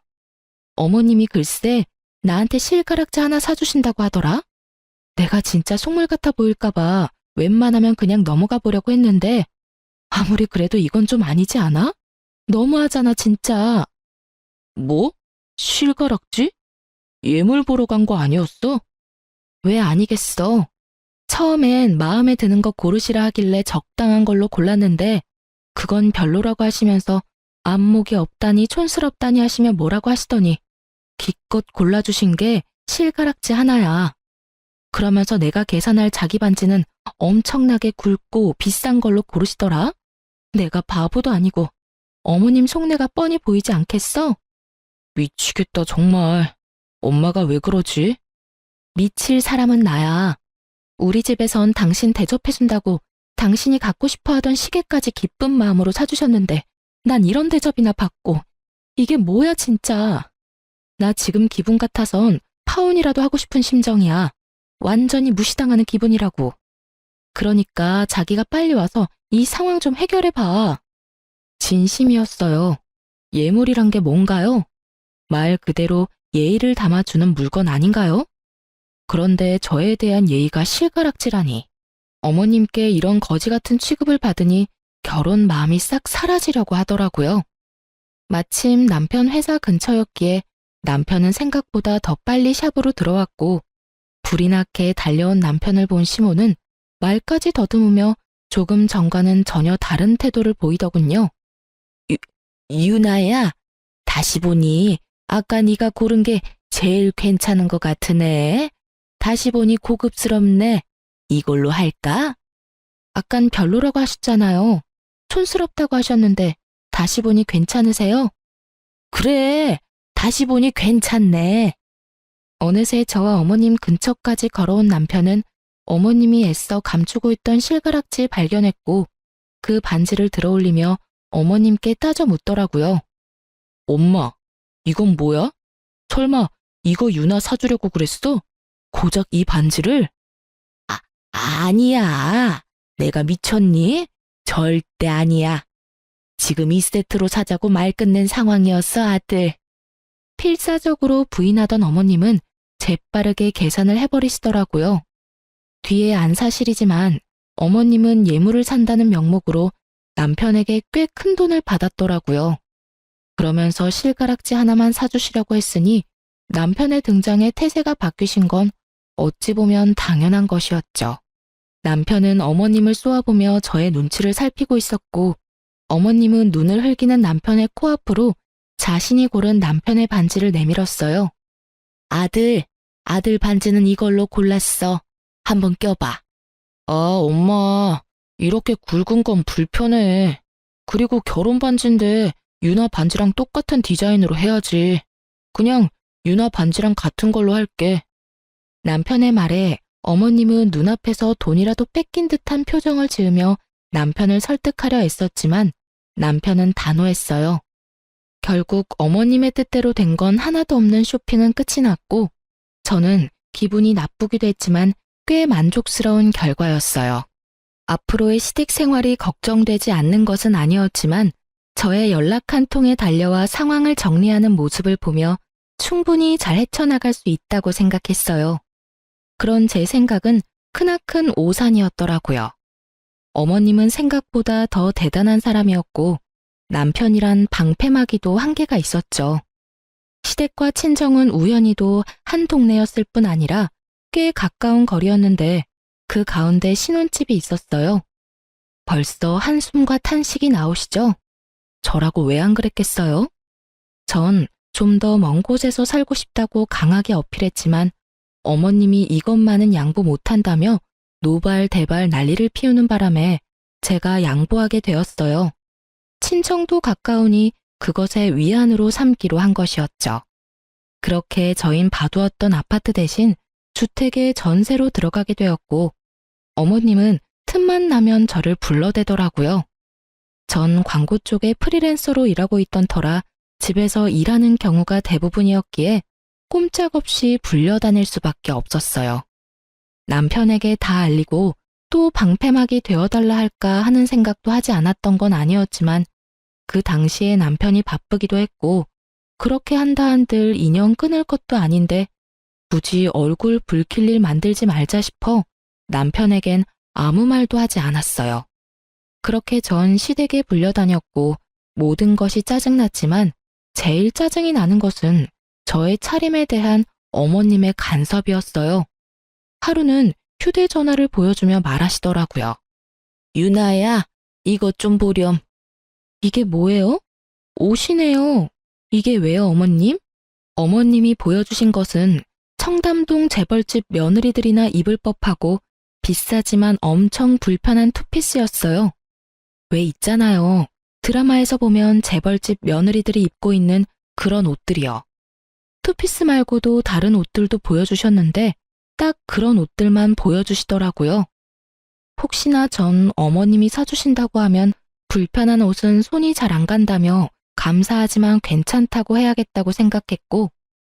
어머님이 글쎄 나한테 실가락지 하나 사주신다고 하더라. 내가 진짜 속물 같아 보일까봐 웬만하면 그냥 넘어가 보려고 했는데 아무리 그래도 이건 좀 아니지 않아? 너무하잖아 진짜. 뭐? 실가락지? 예물 보러 간 거 아니었어? 왜 아니겠어? 처음엔 마음에 드는 거 고르시라 하길래 적당한 걸로 골랐는데 그건 별로라고 하시면서 안목이 없다니 촌스럽다니 하시며 뭐라고 하시더니 기껏 골라주신 게 실가락지 하나야. 그러면서 내가 계산할 자기 반지는 엄청나게 굵고 비싼 걸로 고르시더라. 내가 바보도 아니고 어머님 속내가 뻔히 보이지 않겠어? 미치겠다 정말. 엄마가 왜 그러지? 미칠 사람은 나야. 우리 집에선 당신 대접해준다고 당신이 갖고 싶어 하던 시계까지 기쁜 마음으로 사주셨는데 난 이런 대접이나 받고 이게 뭐야 진짜. 나 지금 기분 같아선 파혼이라도 하고 싶은 심정이야. 완전히 무시당하는 기분이라고. 그러니까 자기가 빨리 와서 이 상황 좀 해결해봐. 진심이었어요. 예물이란 게 뭔가요? 말 그대로 예의를 담아주는 물건 아닌가요? 그런데 저에 대한 예의가 실가락지라니. 어머님께 이런 거지 같은 취급을 받으니 결혼 마음이 싹 사라지려고 하더라고요. 마침 남편 회사 근처였기에 남편은 생각보다 더 빨리 샵으로 들어왔고 불이 나게 달려온 남편을 본 시모는 말까지 더듬으며 조금 전과는 전혀 다른 태도를 보이더군요. 유나야, 다시 보니 아까 네가 고른 게 제일 괜찮은 것 같으네. 다시 보니 고급스럽네. 이걸로 할까? 아깐 별로라고 하셨잖아요. 촌스럽다고 하셨는데 다시 보니 괜찮으세요? 그래, 다시 보니 괜찮네. 어느새 저와 어머님 근처까지 걸어온 남편은 어머님이 애써 감추고 있던 실가락지 발견했고 그 반지를 들어올리며 어머님께 따져 묻더라고요. 엄마, 이건 뭐야? 설마 이거 유나 사주려고 그랬어? 고작 이 반지를? 아니야. 내가 미쳤니? 절대 아니야. 지금 이 세트로 사자고 말 끝낸 상황이었어, 아들. 필사적으로 부인하던 어머님은 재빠르게 계산을 해버리시더라고요. 뒤에 안 사실이지만 어머님은 예물을 산다는 명목으로 남편에게 꽤 큰 돈을 받았더라고요. 그러면서 실가락지 하나만 사주시려고 했으니 남편의 등장에 태세가 바뀌신 건 어찌 보면 당연한 것이었죠. 남편은 어머님을 쏘아보며 저의 눈치를 살피고 있었고 어머님은 눈을 흘기는 남편의 코앞으로 자신이 고른 남편의 반지를 내밀었어요. 아들 반지는 이걸로 골랐어. 한번 껴봐. 아, 엄마, 이렇게 굵은 건 불편해. 그리고 결혼 반지인데 유나 반지랑 똑같은 디자인으로 해야지. 그냥 유나 반지랑 같은 걸로 할게. 남편의 말에 어머님은 눈앞에서 돈이라도 뺏긴 듯한 표정을 지으며 남편을 설득하려 애썼지만 남편은 단호했어요. 결국 어머님의 뜻대로 된 건 하나도 없는 쇼핑은 끝이 났고 저는 기분이 나쁘기도 했지만 꽤 만족스러운 결과였어요. 앞으로의 시댁 생활이 걱정되지 않는 것은 아니었지만 저의 연락 한 통에 달려와 상황을 정리하는 모습을 보며 충분히 잘 헤쳐나갈 수 있다고 생각했어요. 그런 제 생각은 크나큰 오산이었더라고요. 어머님은 생각보다 더 대단한 사람이었고 남편이란 방패막이도 한계가 있었죠. 시댁과 친정은 우연히도 한 동네였을 뿐 아니라 꽤 가까운 거리였는데 그 가운데 신혼집이 있었어요. 벌써 한숨과 탄식이 나오시죠? 저라고 왜 안 그랬겠어요? 전 좀 더 먼 곳에서 살고 싶다고 강하게 어필했지만 어머님이 이것만은 양보 못한다며 노발대발 난리를 피우는 바람에 제가 양보하게 되었어요. 친정도 가까우니 그것의 위안으로 삼기로 한 것이었죠. 그렇게 저흰 봐두었던 아파트 대신 주택에 전세로 들어가게 되었고 어머님은 틈만 나면 저를 불러대더라고요. 전 광고 쪽에 프리랜서로 일하고 있던 터라 집에서 일하는 경우가 대부분이었기에 꼼짝없이 불려다닐 수밖에 없었어요. 남편에게 다 알리고 또 방패막이 되어달라 할까 하는 생각도 하지 않았던 건 아니었지만 그 당시에 남편이 바쁘기도 했고 그렇게 한다 한들 인연 끊을 것도 아닌데 굳이 얼굴 붉힐 일 만들지 말자 싶어 남편에겐 아무 말도 하지 않았어요. 그렇게 전 시댁에 불려다녔고 모든 것이 짜증났지만 제일 짜증이 나는 것은 저의 차림에 대한 어머님의 간섭이었어요. 하루는 휴대전화를 보여주며 말하시더라고요. 유나야, 이것 좀 보렴. 이게 뭐예요? 옷이네요. 이게 왜요, 어머님? 어머님이 보여주신 것은 청담동 재벌집 며느리들이나 입을 법하고 비싸지만 엄청 불편한 투피스였어요. 왜 있잖아요. 드라마에서 보면 재벌집 며느리들이 입고 있는 그런 옷들이요. 투피스 말고도 다른 옷들도 보여주셨는데 딱 그런 옷들만 보여주시더라고요. 혹시나 전 어머님이 사주신다고 하면 불편한 옷은 손이 잘 안 간다며 감사하지만 괜찮다고 해야겠다고 생각했고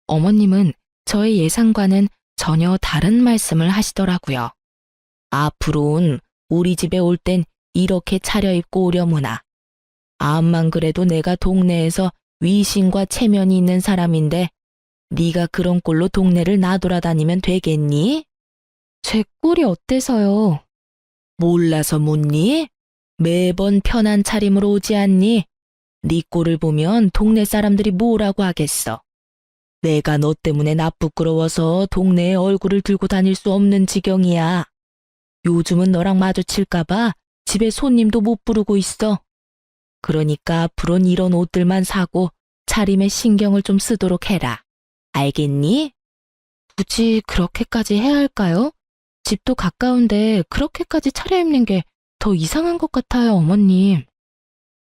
어머님은 저의 예상과는 전혀 다른 말씀을 하시더라고요. 앞으로는 우리 집에 올 땐 이렇게 차려입고 오려무나. 암만 그래도 내가 동네에서 위신과 체면이 있는 사람인데 네가 그런 꼴로 동네를 나돌아다니면 되겠니? 제 꼴이 어때서요? 몰라서 묻니? 매번 편한 차림으로 오지 않니? 네 꼴을 보면 동네 사람들이 뭐라고 하겠어. 내가 너 때문에 나 부끄러워서 동네에 얼굴을 들고 다닐 수 없는 지경이야. 요즘은 너랑 마주칠까봐 집에 손님도 못 부르고 있어. 그러니까 앞으로는 이런 옷들만 사고 차림에 신경을 좀 쓰도록 해라. 알겠니? 굳이 그렇게까지 해야 할까요? 집도 가까운데 그렇게까지 차려입는 게 더 이상한 것 같아요, 어머님.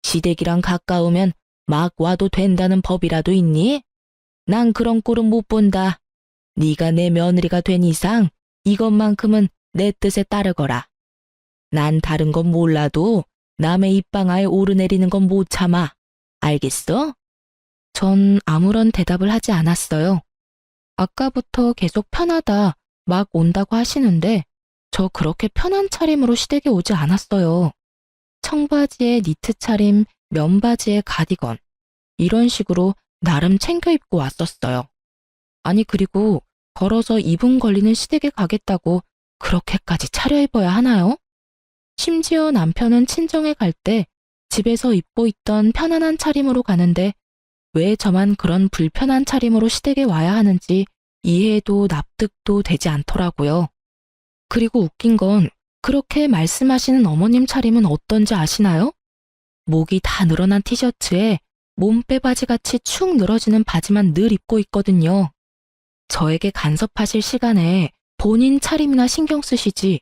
시댁이랑 가까우면 막 와도 된다는 법이라도 있니? 난 그런 꼴은 못 본다. 네가 내 며느리가 된 이상 이것만큼은 내 뜻에 따르거라. 난 다른 건 몰라도 남의 입방아에 오르내리는 건 못 참아. 알겠어? 전 아무런 대답을 하지 않았어요. 아까부터 계속 편하다, 막 온다고 하시는데 저 그렇게 편한 차림으로 시댁에 오지 않았어요. 청바지에 니트 차림, 면바지에 가디건 이런 식으로 나름 챙겨 입고 왔었어요. 아니 그리고 걸어서 2분 걸리는 시댁에 가겠다고 그렇게까지 차려입어야 하나요? 심지어 남편은 친정에 갈 때 집에서 입고 있던 편안한 차림으로 가는데 왜 저만 그런 불편한 차림으로 시댁에 와야 하는지 이해도 납득도 되지 않더라고요. 그리고 웃긴 건 그렇게 말씀하시는 어머님 차림은 어떤지 아시나요? 목이 다 늘어난 티셔츠에 몸빼바지같이 축 늘어지는 바지만 늘 입고 있거든요. 저에게 간섭하실 시간에 본인 차림이나 신경 쓰시지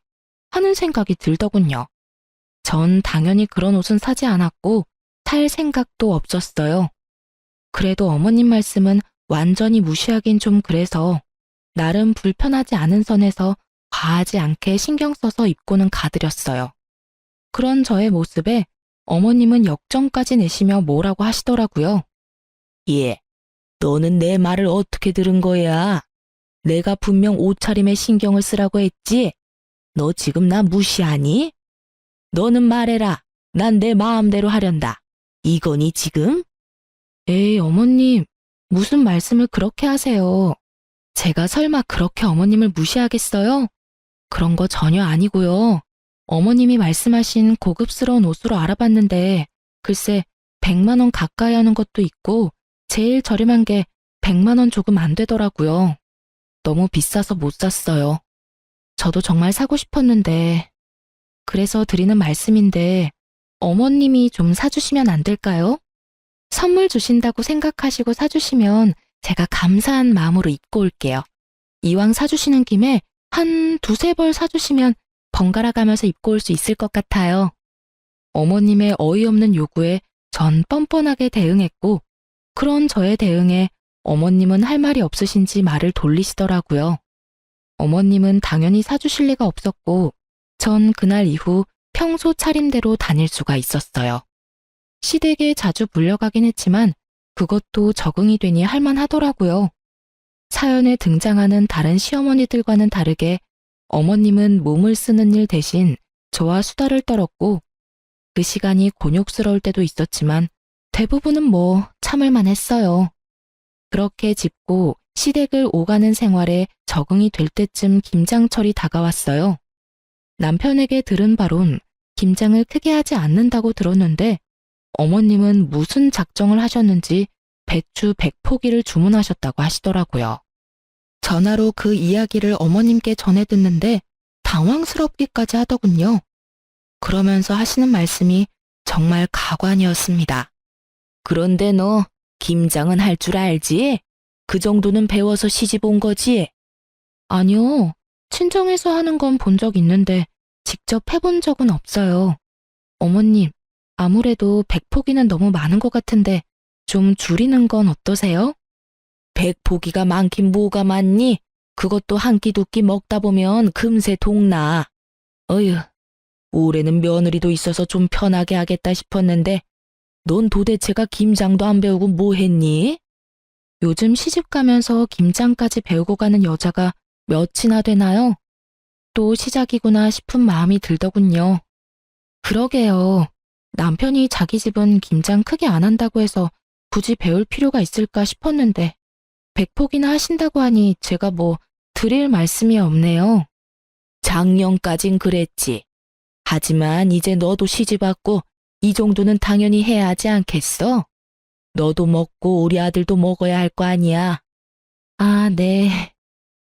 하는 생각이 들더군요. 전 당연히 그런 옷은 사지 않았고 살 생각도 없었어요. 그래도 어머님 말씀은 완전히 무시하긴 좀 그래서 나름 불편하지 않은 선에서 과하지 않게 신경 써서 입고는 가드렸어요. 그런 저의 모습에 어머님은 역정까지 내시며 뭐라고 하시더라고요. 예, 너는 내 말을 어떻게 들은 거야? 내가 분명 옷차림에 신경을 쓰라고 했지? 너 지금 나 무시하니? 너는 말해라. 난 내 마음대로 하련다. 이거니 지금? 에이, 어머님, 무슨 말씀을 그렇게 하세요? 제가 설마 그렇게 어머님을 무시하겠어요? 그런 거 전혀 아니고요. 어머님이 말씀하신 고급스러운 옷으로 알아봤는데 글쎄 100만 원 가까이 하는 것도 있고 제일 저렴한 게 100만 원 조금 안 되더라고요. 너무 비싸서 못 샀어요. 저도 정말 사고 싶었는데 그래서 드리는 말씀인데 어머님이 좀 사주시면 안 될까요? 선물 주신다고 생각하시고 사주시면 제가 감사한 마음으로 입고 올게요. 이왕 사주시는 김에 한 두세 벌 사주시면 번갈아 가면서 입고 올 수 있을 것 같아요. 어머님의 어이없는 요구에 전 뻔뻔하게 대응했고, 그런 저의 대응에 어머님은 할 말이 없으신지 말을 돌리시더라고요. 어머님은 당연히 사주실 리가 없었고, 전 그날 이후 평소 차림대로 다닐 수가 있었어요. 시댁에 자주 불려가긴 했지만 그것도 적응이 되니 할만하더라고요. 사연에 등장하는 다른 시어머니들과는 다르게 어머님은 몸을 쓰는 일 대신 저와 수다를 떨었고, 그 시간이 곤욕스러울 때도 있었지만 대부분은 뭐 참을만 했어요. 그렇게 짚고 시댁을 오가는 생활에 적응이 될 때쯤 김장철이 다가왔어요. 남편에게 들은 바론 김장을 크게 하지 않는다고 들었는데, 어머님은 무슨 작정을 하셨는지 배추 100포기를 주문하셨다고 하시더라고요. 전화로 그 이야기를 어머님께 전해 듣는데 당황스럽기까지 하더군요. 그러면서 하시는 말씀이 정말 가관이었습니다. 그런데 너 김장은 할 줄 알지? 그 정도는 배워서 시집 온 거지? 아니요. 친정에서 하는 건 본 적 있는데 직접 해본 적은 없어요. 어머님, 아무래도 100포기는 너무 많은 것 같은데 좀 줄이는 건 어떠세요? 100포기가 많긴 뭐가 많니? 그것도 한 끼 두 끼 먹다 보면 금세 동나. 어휴, 올해는 며느리도 있어서 좀 편하게 하겠다 싶었는데 넌 도대체가 김장도 안 배우고 뭐 했니? 요즘 시집 가면서 김장까지 배우고 가는 여자가 몇이나 되나요? 또 시작이구나 싶은 마음이 들더군요. 그러게요. 남편이 자기 집은 김장 크게 안 한다고 해서 굳이 배울 필요가 있을까 싶었는데 100포기나 하신다고 하니 제가 뭐 드릴 말씀이 없네요. 작년까진 그랬지. 하지만 이제 너도 시집 왔고 이 정도는 당연히 해야 하지 않겠어? 너도 먹고 우리 아들도 먹어야 할 거 아니야. 아, 네.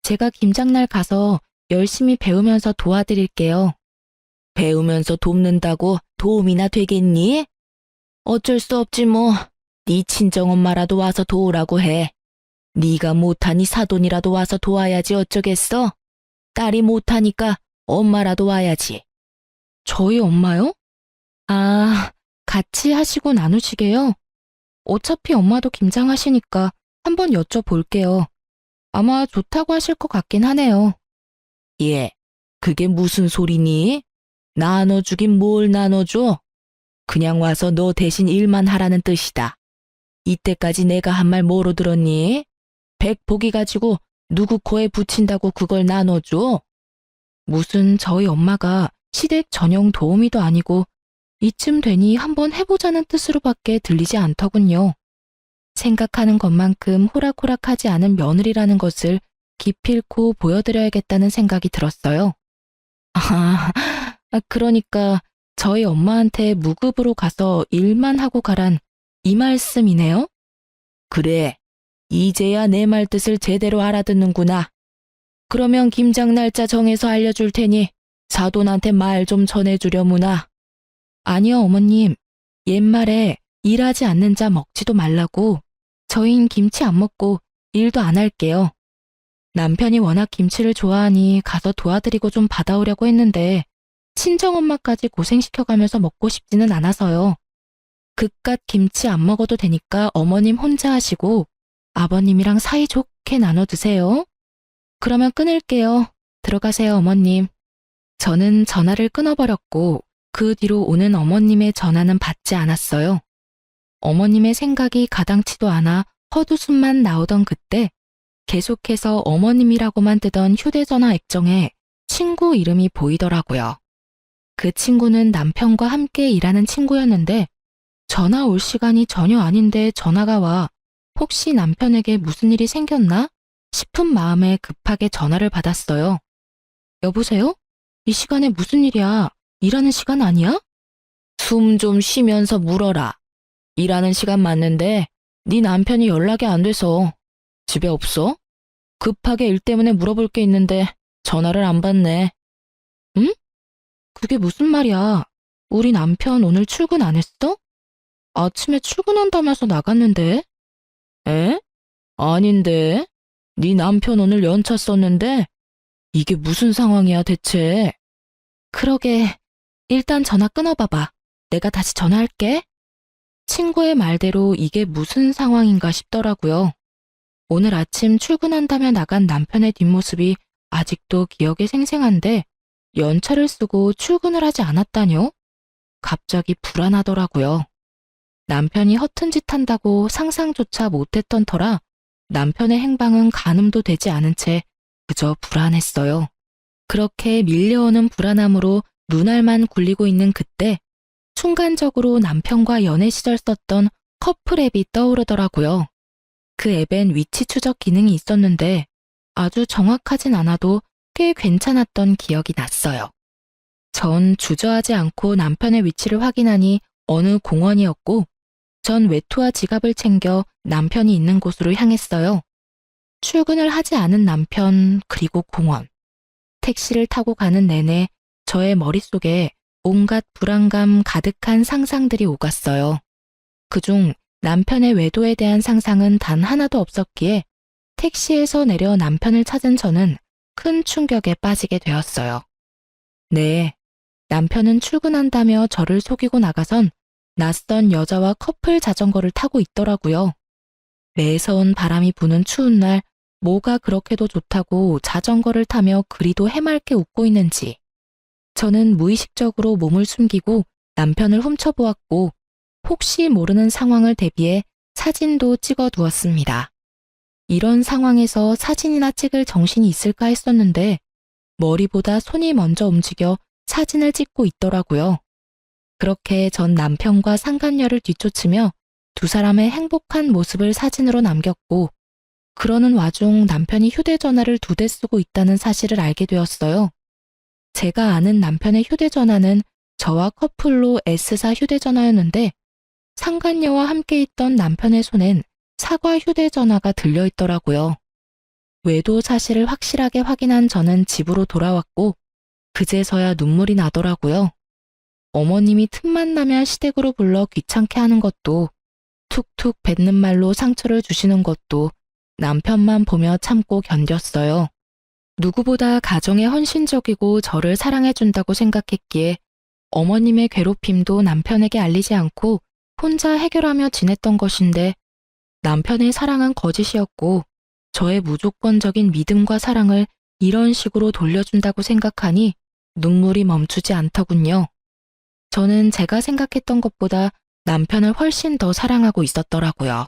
제가 김장날 가서 열심히 배우면서 도와드릴게요. 배우면서 돕는다고 도움이나 되겠니? 어쩔 수 없지 뭐. 네 친정엄마라도 와서 도우라고 해. 네가 못하니 사돈이라도 와서 도와야지 어쩌겠어? 딸이 못하니까 엄마라도 와야지. 저희 엄마요? 아, 같이 하시고 나누시게요? 어차피 엄마도 김장하시니까 한번 여쭤볼게요. 아마 좋다고 하실 것 같긴 하네요. 예, 그게 무슨 소리니? 나눠주긴 뭘 나눠줘? 그냥 와서 너 대신 일만 하라는 뜻이다. 이때까지 내가 한 말 뭐로 들었니? 100포기 가지고 누구 코에 붙인다고 그걸 나눠줘? 무슨 저희 엄마가 시댁 전용 도우미도 아니고 이쯤 되니 한번 해보자는 뜻으로밖에 들리지 않더군요. 생각하는 것만큼 호락호락하지 않은 며느리라는 것을 기필코 보여드려야겠다는 생각이 들었어요. 아, 그러니까 저희 엄마한테 무급으로 가서 일만 하고 가란 이 말씀이네요? 그래, 이제야 내 말 뜻을 제대로 알아듣는구나. 그러면 김장 날짜 정해서 알려줄 테니 사돈한테 말 좀 전해주려무나. 아니요, 어머님. 옛말에 일하지 않는 자 먹지도 말라고. 저흰 김치 안 먹고 일도 안 할게요. 남편이 워낙 김치를 좋아하니 가서 도와드리고 좀 받아오려고 했는데 친정엄마까지 고생시켜가면서 먹고 싶지는 않아서요. 그깟 김치 안 먹어도 되니까 어머님 혼자 하시고 아버님이랑 사이좋게 나눠 드세요. 그러면 끊을게요. 들어가세요, 어머님. 저는 전화를 끊어버렸고 그 뒤로 오는 어머님의 전화는 받지 않았어요. 어머님의 생각이 가당치도 않아 헛웃음만 나오던 그때 계속해서 어머님이라고만 뜨던 휴대전화 액정에 친구 이름이 보이더라고요. 그 친구는 남편과 함께 일하는 친구였는데 전화 올 시간이 전혀 아닌데 전화가 와 혹시 남편에게 무슨 일이 생겼나 싶은 마음에 급하게 전화를 받았어요. 여보세요? 이 시간에 무슨 일이야? 일하는 시간 아니야? 숨 좀 쉬면서 물어라. 일하는 시간 맞는데 네 남편이 연락이 안 돼서 집에 없어? 급하게 일 때문에 물어볼 게 있는데 전화를 안 받네. 응? 그게 무슨 말이야? 우리 남편 오늘 출근 안 했어? 아침에 출근한다면서 나갔는데? 에? 아닌데. 네 남편 오늘 연차 썼는데 이게 무슨 상황이야 대체? 그러게. 일단 전화 끊어봐봐. 내가 다시 전화할게. 친구의 말대로 이게 무슨 상황인가 싶더라고요. 오늘 아침 출근한다며 나간 남편의 뒷모습이 아직도 기억에 생생한데 연차를 쓰고 출근을 하지 않았다뇨? 갑자기 불안하더라고요. 남편이 허튼 짓 한다고 상상조차 못했던 터라 남편의 행방은 가늠도 되지 않은 채 그저 불안했어요. 그렇게 밀려오는 불안함으로 눈알만 굴리고 있는 그때 순간적으로 남편과 연애 시절 썼던 커플 앱이 떠오르더라고요. 그 앱엔 위치 추적 기능이 있었는데 아주 정확하진 않아도 꽤 괜찮았던 기억이 났어요. 전 주저하지 않고 남편의 위치를 확인하니 어느 공원이었고 전 외투와 지갑을 챙겨 남편이 있는 곳으로 향했어요. 출근을 하지 않은 남편 그리고 공원. 택시를 타고 가는 내내 저의 머릿속에 온갖 불안감 가득한 상상들이 오갔어요. 그중 남편의 외도에 대한 상상은 단 하나도 없었기에 택시에서 내려 남편을 찾은 저는 큰 충격에 빠지게 되었어요. 네, 남편은 출근한다며 저를 속이고 나가선 낯선 여자와 커플 자전거를 타고 있더라고요. 매서운 바람이 부는 추운 날 뭐가 그렇게도 좋다고 자전거를 타며 그리도 해맑게 웃고 있는지. 저는 무의식적으로 몸을 숨기고 남편을 훔쳐보았고 혹시 모르는 상황을 대비해 사진도 찍어두었습니다. 이런 상황에서 사진이나 찍을 정신이 있을까 했었는데 머리보다 손이 먼저 움직여 사진을 찍고 있더라고요. 그렇게 전 남편과 상간녀를 뒤쫓으며 두 사람의 행복한 모습을 사진으로 남겼고 그러는 와중 남편이 휴대전화를 2대 쓰고 있다는 사실을 알게 되었어요. 제가 아는 남편의 휴대전화는 저와 커플로 S사 휴대전화였는데 상간녀와 함께 있던 남편의 손엔 사과 휴대전화가 들려있더라고요. 외도 사실을 확실하게 확인한 저는 집으로 돌아왔고 그제서야 눈물이 나더라고요. 어머님이 틈만 나면 시댁으로 불러 귀찮게 하는 것도 툭툭 뱉는 말로 상처를 주시는 것도 남편만 보며 참고 견뎠어요. 누구보다 가정에 헌신적이고 저를 사랑해준다고 생각했기에 어머님의 괴롭힘도 남편에게 알리지 않고 혼자 해결하며 지냈던 것인데 남편의 사랑은 거짓이었고 저의 무조건적인 믿음과 사랑을 이런 식으로 돌려준다고 생각하니 눈물이 멈추지 않더군요. 저는 제가 생각했던 것보다 남편을 훨씬 더 사랑하고 있었더라고요.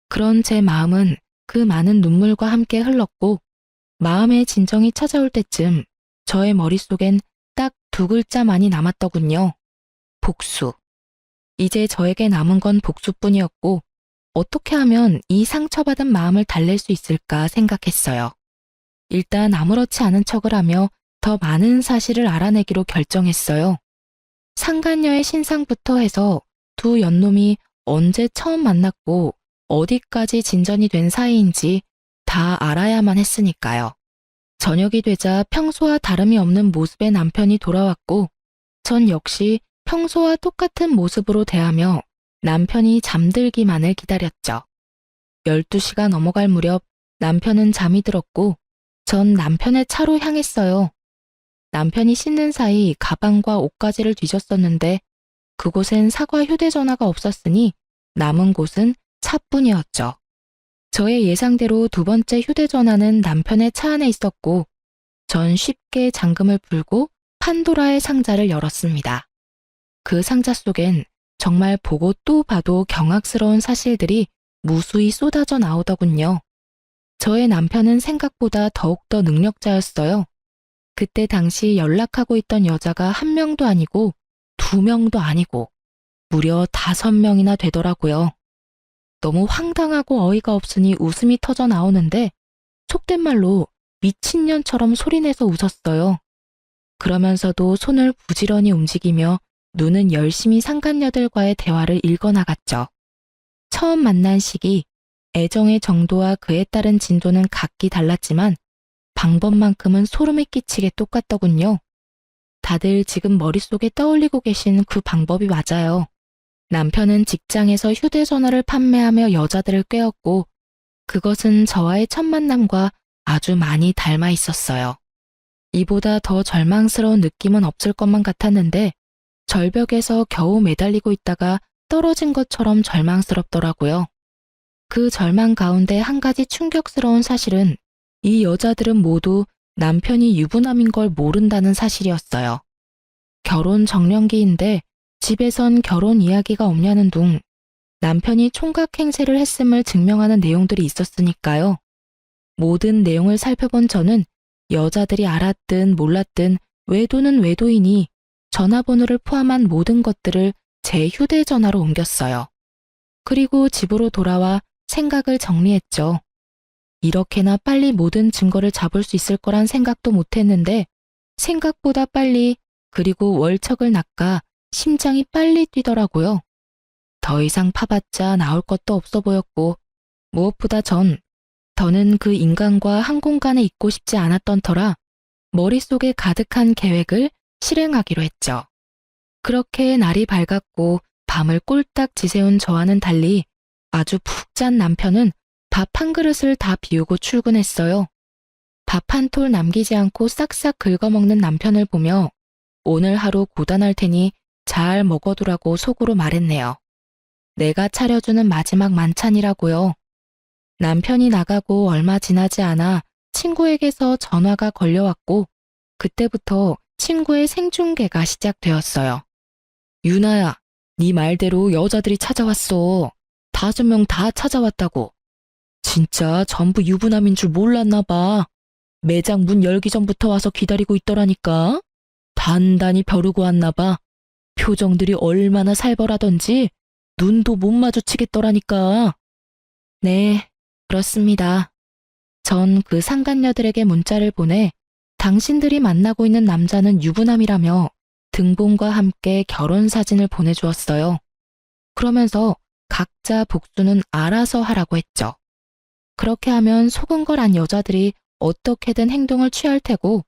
그런 제 마음은 그 많은 눈물과 함께 흘렀고 마음의 진정이 찾아올 때쯤 저의 머릿속엔 딱 2글자만이 남았더군요. 복수. 이제 저에게 남은 건 복수뿐이었고 어떻게 하면 이 상처받은 마음을 달랠 수 있을까 생각했어요. 일단 아무렇지 않은 척을 하며 더 많은 사실을 알아내기로 결정했어요. 상간녀의 신상부터 해서 두 연놈이 언제 처음 만났고 어디까지 진전이 된 사이인지 다 알아야만 했으니까요. 저녁이 되자 평소와 다름이 없는 모습의 남편이 돌아왔고 전 역시 평소와 똑같은 모습으로 대하며 남편이 잠들기만을 기다렸죠. 12시가 넘어갈 무렵 남편은 잠이 들었고 전 남편의 차로 향했어요. 남편이 씻는 사이 가방과 옷가지를 뒤졌었는데 그곳엔 사과 휴대전화가 없었으니 남은 곳은 차뿐이었죠. 저의 예상대로 2번째 휴대전화는 남편의 차 안에 있었고 전 쉽게 잠금을 풀고 판도라의 상자를 열었습니다. 그 상자 속엔 정말 보고 또 봐도 경악스러운 사실들이 무수히 쏟아져 나오더군요. 저의 남편은 생각보다 더욱더 능력자였어요. 그때 당시 연락하고 있던 여자가 1명도 아니고 2명도 아니고 무려 5명이나 되더라고요. 너무 황당하고 어이가 없으니 웃음이 터져 나오는데 속된 말로 미친년처럼 소리내서 웃었어요. 그러면서도 손을 부지런히 움직이며 눈은 열심히 상간녀들과의 대화를 읽어나갔죠. 처음 만난 시기, 애정의 정도와 그에 따른 진도는 각기 달랐지만 방법만큼은 소름이 끼치게 똑같더군요. 다들 지금 머릿속에 떠올리고 계신 그 방법이 맞아요. 남편은 직장에서 휴대전화를 판매하며 여자들을 꿰었고 그것은 저와의 첫 만남과 아주 많이 닮아 있었어요. 이보다 더 절망스러운 느낌은 없을 것만 같았는데 절벽에서 겨우 매달리고 있다가 떨어진 것처럼 절망스럽더라고요. 그 절망 가운데 한 가지 충격스러운 사실은 이 여자들은 모두 남편이 유부남인 걸 모른다는 사실이었어요. 결혼 정년기인데 집에선 결혼 이야기가 없냐는 둥 남편이 총각 행세를 했음을 증명하는 내용들이 있었으니까요. 모든 내용을 살펴본 저는 여자들이 알았든 몰랐든 외도는 외도이니 전화번호를 포함한 모든 것들을 제 휴대전화로 옮겼어요. 그리고 집으로 돌아와 생각을 정리했죠. 이렇게나 빨리 모든 증거를 잡을 수 있을 거란 생각도 못했는데 생각보다 빨리 그리고 월척을 낚아 심장이 빨리 뛰더라고요. 더 이상 파봤자 나올 것도 없어 보였고 무엇보다 더는 그 인간과 한 공간에 있고 싶지 않았던 터라 머릿속에 가득한 계획을 실행하기로 했죠. 그렇게 날이 밝았고 밤을 꼴딱 지새운 저와는 달리 아주 푹 잔 남편은 밥 한 그릇을 다 비우고 출근했어요. 밥 한 톨 남기지 않고 싹싹 긁어먹는 남편을 보며 오늘 하루 고단할 테니 잘 먹어두라고 속으로 말했네요. 내가 차려주는 마지막 만찬이라고요. 남편이 나가고 얼마 지나지 않아 친구에게서 전화가 걸려왔고 그때부터 친구의 생중계가 시작되었어요. 유나야, 네 말대로 여자들이 찾아왔어. 5명 다 찾아왔다고. 진짜 전부 유부남인 줄 몰랐나 봐. 매장 문 열기 전부터 와서 기다리고 있더라니까. 단단히 벼르고 왔나 봐. 표정들이 얼마나 살벌하던지 눈도 못 마주치겠더라니까. 네, 그렇습니다. 전 그 상간녀들에게 문자를 보내 당신들이 만나고 있는 남자는 유부남이라며 등본과 함께 결혼 사진을 보내주었어요. 그러면서 각자 복수는 알아서 하라고 했죠. 그렇게 하면 속은 걸 안 여자들이 어떻게든 행동을 취할 테고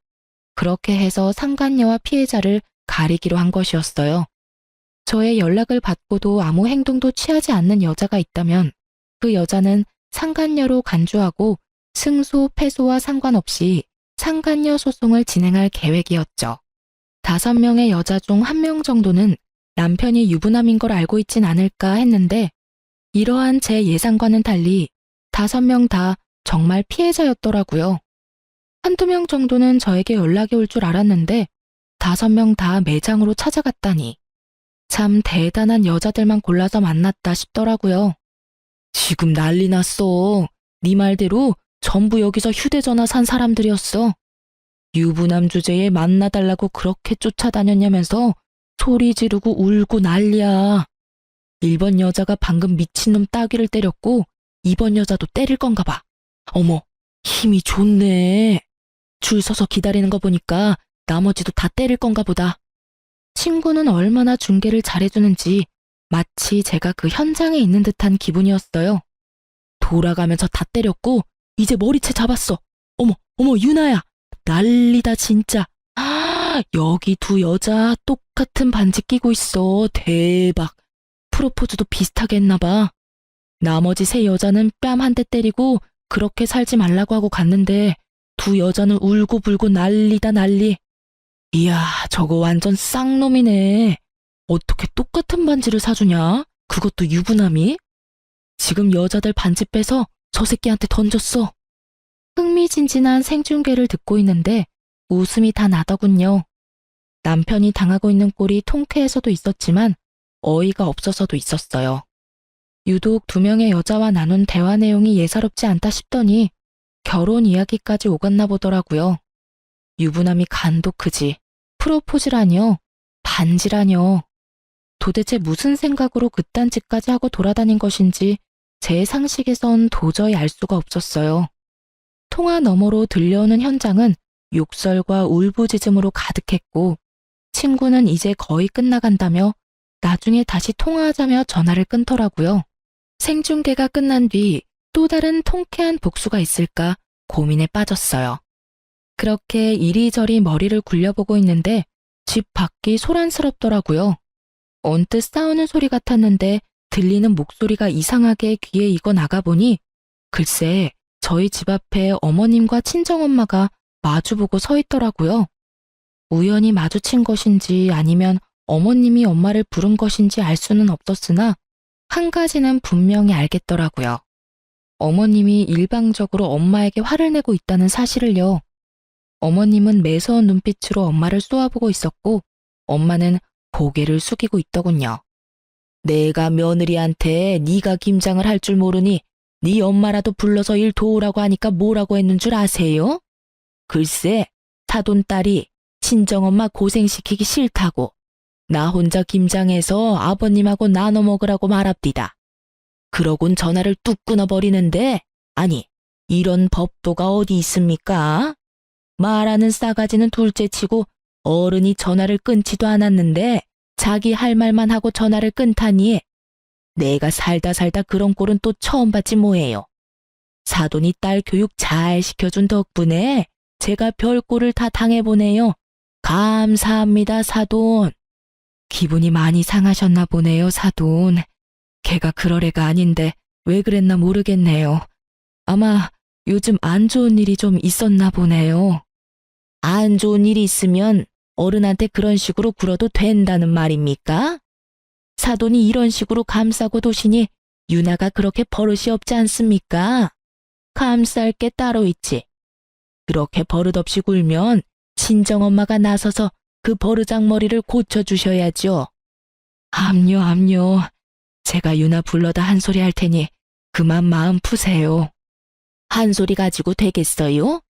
그렇게 해서 상간녀와 피해자를 가리기로 한 것이었어요. 저의 연락을 받고도 아무 행동도 취하지 않는 여자가 있다면 그 여자는 상간녀로 간주하고 승소, 패소와 상관없이 상간녀 소송을 진행할 계획이었죠. 5명의 여자 중 1명 정도는 남편이 유부남인 걸 알고 있진 않을까 했는데 이러한 제 예상과는 달리 5명 다 정말 피해자였더라고요. 1~2명 정도는 저에게 연락이 올 줄 알았는데 5명 다 매장으로 찾아갔다니 참 대단한 여자들만 골라서 만났다 싶더라고요. 지금 난리 났어. 네 말대로 전부 여기서 휴대전화 산 사람들이었어. 유부남 주제에 만나달라고 그렇게 쫓아다녔냐면서 소리 지르고 울고 난리야. 1번 여자가 방금 미친놈 따귀를 때렸고 2번 여자도 때릴 건가 봐. 어머, 힘이 좋네. 줄 서서 기다리는 거 보니까 나머지도 다 때릴 건가 보다. 친구는 얼마나 중계를 잘해주는지 마치 제가 그 현장에 있는 듯한 기분이었어요. 돌아가면서 다 때렸고 이제 머리채 잡았어. 어머, 유나야. 난리다 진짜. 여기 2 여자 똑같은 반지 끼고 있어. 대박. 프로포즈도 비슷하게 했나 봐. 나머지 3 여자는 뺨 한 대 때리고 그렇게 살지 말라고 하고 갔는데 2 여자는 울고불고 난리다 난리. 이야, 저거 완전 쌍놈이네. 어떻게 똑같은 반지를 사주냐? 그것도 유부남이? 지금 여자들 반지 빼서 저 새끼한테 던졌어. 흥미진진한 생중계를 듣고 있는데 웃음이 다 나더군요. 남편이 당하고 있는 꼴이 통쾌해서도 있었지만 어이가 없어서도 있었어요. 유독 2명의 여자와 나눈 대화 내용이 예사롭지 않다 싶더니 결혼 이야기까지 오갔나 보더라고요. 유부남이 간도 크지. 프로포즈라뇨. 반지라뇨. 도대체 무슨 생각으로 그딴 짓까지 하고 돌아다닌 것인지 제 상식에선 도저히 알 수가 없었어요. 통화 너머로 들려오는 현장은 욕설과 울부짖음으로 가득했고 친구는 이제 거의 끝나간다며 나중에 다시 통화하자며 전화를 끊더라고요. 생중계가 끝난 뒤 또 다른 통쾌한 복수가 있을까 고민에 빠졌어요. 그렇게 이리저리 머리를 굴려보고 있는데 집 밖이 소란스럽더라고요. 언뜻 싸우는 소리 같았는데 들리는 목소리가 이상하게 귀에 익어 나가보니 글쎄 저희 집 앞에 어머님과 친정엄마가 마주보고 서 있더라고요. 우연히 마주친 것인지 아니면 어머님이 엄마를 부른 것인지 알 수는 없었으나 한 가지는 분명히 알겠더라고요. 어머님이 일방적으로 엄마에게 화를 내고 있다는 사실을요. 어머님은 매서운 눈빛으로 엄마를 쏘아보고 있었고 엄마는 고개를 숙이고 있더군요. 내가 며느리한테 네가 김장을 할 줄 모르니 네 엄마라도 불러서 일 도우라고 하니까 뭐라고 했는 줄 아세요? 글쎄, 사돈딸이 친정엄마 고생시키기 싫다고 나 혼자 김장해서 아버님하고 나눠 먹으라고 말합디다. 그러곤 전화를 뚝 끊어버리는데 아니 이런 법도가 어디 있습니까? 말하는 싸가지는 둘째치고 어른이 전화를 끊지도 않았는데 자기 할 말만 하고 전화를 끊다니 내가 살다 그런 꼴은 또 처음 봤지 뭐예요. 사돈이 딸 교육 잘 시켜준 덕분에 제가 별꼴을 다 당해보네요. 감사합니다, 사돈. 기분이 많이 상하셨나 보네요, 사돈. 걔가 그럴 애가 아닌데 왜 그랬나 모르겠네요. 아마 요즘 안 좋은 일이 좀 있었나 보네요. 안 좋은 일이 있으면 어른한테 그런 식으로 굴어도 된다는 말입니까? 사돈이 이런 식으로 감싸고 도시니 유나가 그렇게 버릇이 없지 않습니까? 감쌀 게 따로 있지. 그렇게 버릇없이 굴면 친정엄마가 나서서 그 버르장머리를 고쳐주셔야죠. 암요. 제가 유나 불러다 한 소리 할 테니 그만 마음 푸세요. 한 소리 가지고 되겠어요?